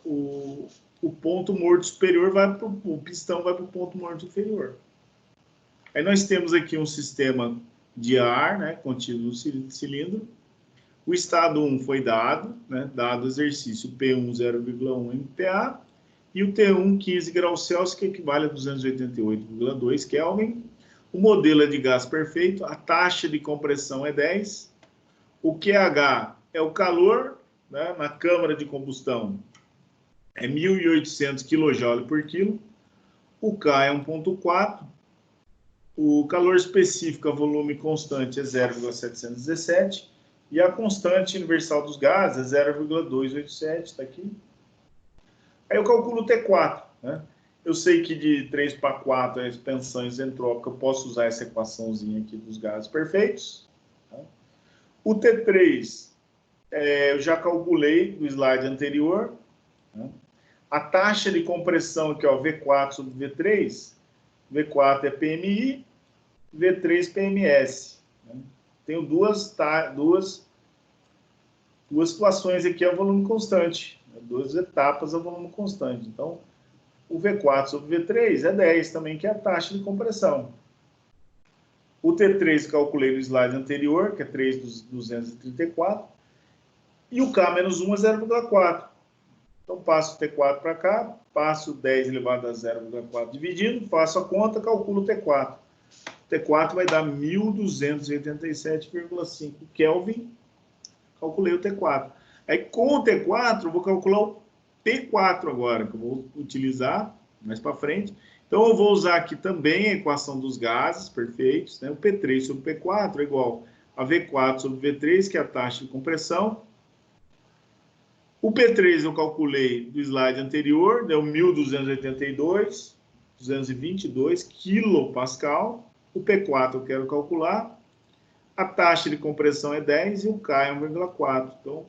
o ponto morto superior, o pistão vai para o ponto morto inferior. Aí nós temos aqui um sistema de ar, né, contido no cilindro. O estado 1 foi dado, né, dado o exercício P1 0,1 MPa e o T1 15 graus Celsius, que equivale a 288,2 Kelvin. O modelo é de gás perfeito, a taxa de compressão é 10, o QH é o calor, né, na câmara de combustão é 1.800 kJ por quilo, o K é 1,4, O calor específico a volume constante é 0,717 e a constante universal dos gases é 0,287, está aqui. Aí eu calculo o T4, né? Eu sei que de 3 para 4 é expansão isentrópica, eu posso usar essa equaçãozinha aqui dos gases perfeitos. Tá? O T3, eu já calculei do slide anterior. Né? A taxa de compressão aqui, ó, V4 sobre V3, V4 é PMI, V3 PMS. Né? Tenho duas situações aqui a volume constante, né? 2 etapas a volume constante. Então, o V4 sobre V3 é 10 também, que é a taxa de compressão. O T3 calculei no slide anterior, que é 3.234, e o K-1 é 0,4. Então, passo o T4 para cá, passo 10 elevado a 0,4 dividindo, faço a conta, calculo o T4. O T4 vai dar 1.287,5 Kelvin. Calculei o T4. Aí, com o T4, eu vou calcular o P4 agora, que eu vou utilizar mais para frente. Então, eu vou usar aqui também a equação dos gases perfeitos. Né? O P3 sobre P4 é igual a V4 sobre V3, que é a taxa de compressão. O P3 eu calculei do slide anterior, deu 1.222 quilopascal. O P4 eu quero calcular. A taxa de compressão é 10 e o K é 1,4. Então,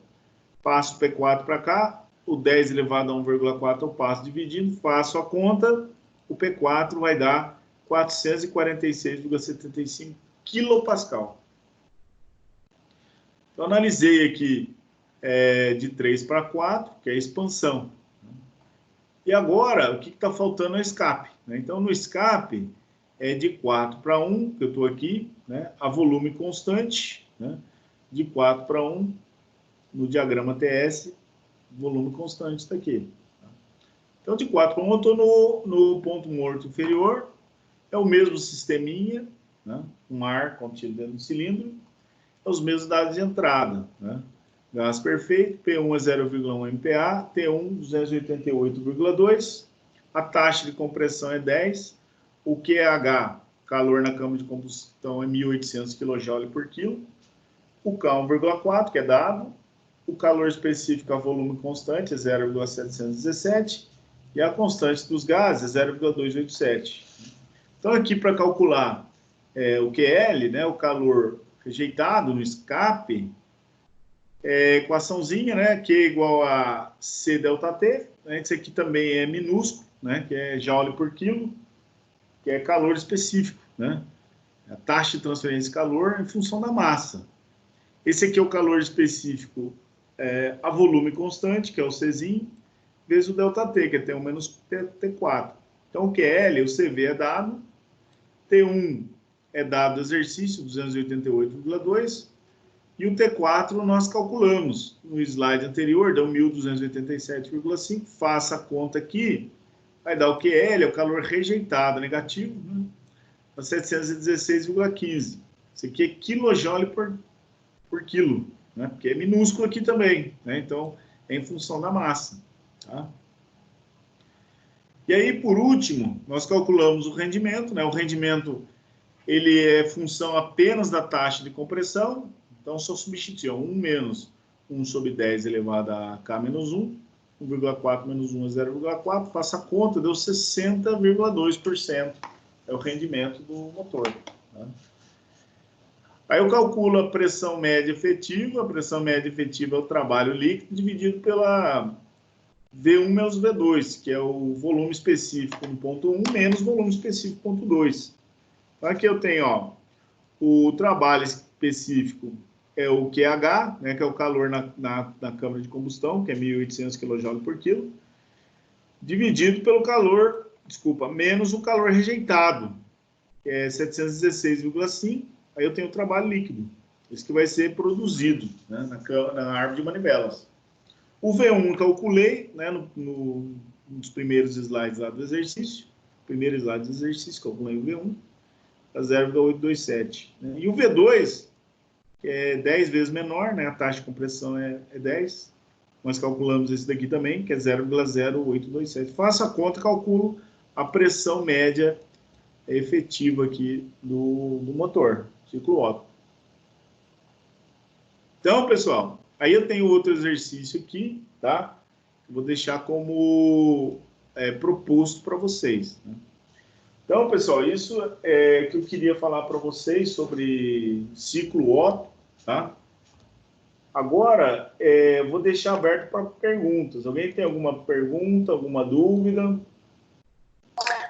passo o P4 para cá. O 10 elevado a 1,4 eu passo dividindo, faço a conta. O P4 vai dar 446,75 quilopascal. Então, analisei aqui de 3 para 4, que é a expansão. E agora, o que está faltando é o escape. Né? Então, no escape, é de 4 para 1, que eu estou aqui, né? A volume constante, né? De 4 para 1, no diagrama TS, volume constante está aqui. Então, de 4 para 1, eu estou no ponto morto inferior, é o mesmo sisteminha, né? Um ar contido dentro do cilindro, é os mesmos dados de entrada, né? Gás perfeito, P1 é 0,1 MPa, T1 288,2, a taxa de compressão é 10, o QH, calor na câmara de combustão, é 1.800 kJ por quilo, o K 1,4, que é dado, o calor específico a volume constante é 0,717 e a constante dos gases é 0,287. Então, aqui para calcular o QL, né, o calor rejeitado no escape, equaçãozinha, né, Q igual a C delta T, né, esse aqui também é minúsculo, né, que é joule por quilo, que é calor específico, né, a taxa de transferência de calor em função da massa. Esse aqui é o calor específico a volume constante, que é o Czinho, vezes o delta T, que é T1 menos T4. Então, o QL, o CV é dado, T1 é dado do exercício, 288,2, e o T4 nós calculamos. No slide anterior, deu 1.287,5. Faça a conta aqui, vai dar o QL, é o calor rejeitado, negativo, né? 716,15. Isso aqui é quilojoule por quilo, né? Porque é minúsculo aqui também, né? Então, é em função da massa. Tá? E aí, por último, nós calculamos o rendimento, né? O rendimento, ele é função apenas da taxa de compressão. Então, só substituir 1 menos 1 sobre 10 elevado a K menos 1, 1,4 menos 1 é 0,4, faça a conta, deu 60,2%. É o rendimento do motor. Tá? Aí eu calculo a pressão média efetiva. A pressão média efetiva é o trabalho líquido dividido pela V1 menos V2, que é o volume específico no ponto 1 menos volume específico no ponto 2. Então, aqui eu tenho, ó, o trabalho específico é o QH, né, que é o calor na câmara de combustão, que é 1.800 kJ por quilo, dividido pelo calor, menos o calor rejeitado, que é 716,5. Aí eu tenho o trabalho líquido, esse que vai ser produzido, né, na árvore de manivelas. O V1 eu calculei, né, nos primeiros slides lá do exercício. Primeiro slide do exercício, calculei o V1, a 0,827. Né? E o V2, que é 10 vezes menor, né, a taxa de compressão é 10. Nós calculamos esse daqui também, que é 0,0827. Faço a conta, calculo a pressão média efetiva aqui do motor, ciclo Otto. Então, pessoal, aí eu tenho outro exercício aqui, tá? Vou deixar como proposto para vocês, né? Então, pessoal, isso é que eu queria falar para vocês sobre ciclo Otto, tá? Agora, vou deixar aberto para perguntas. Alguém tem alguma pergunta, alguma dúvida?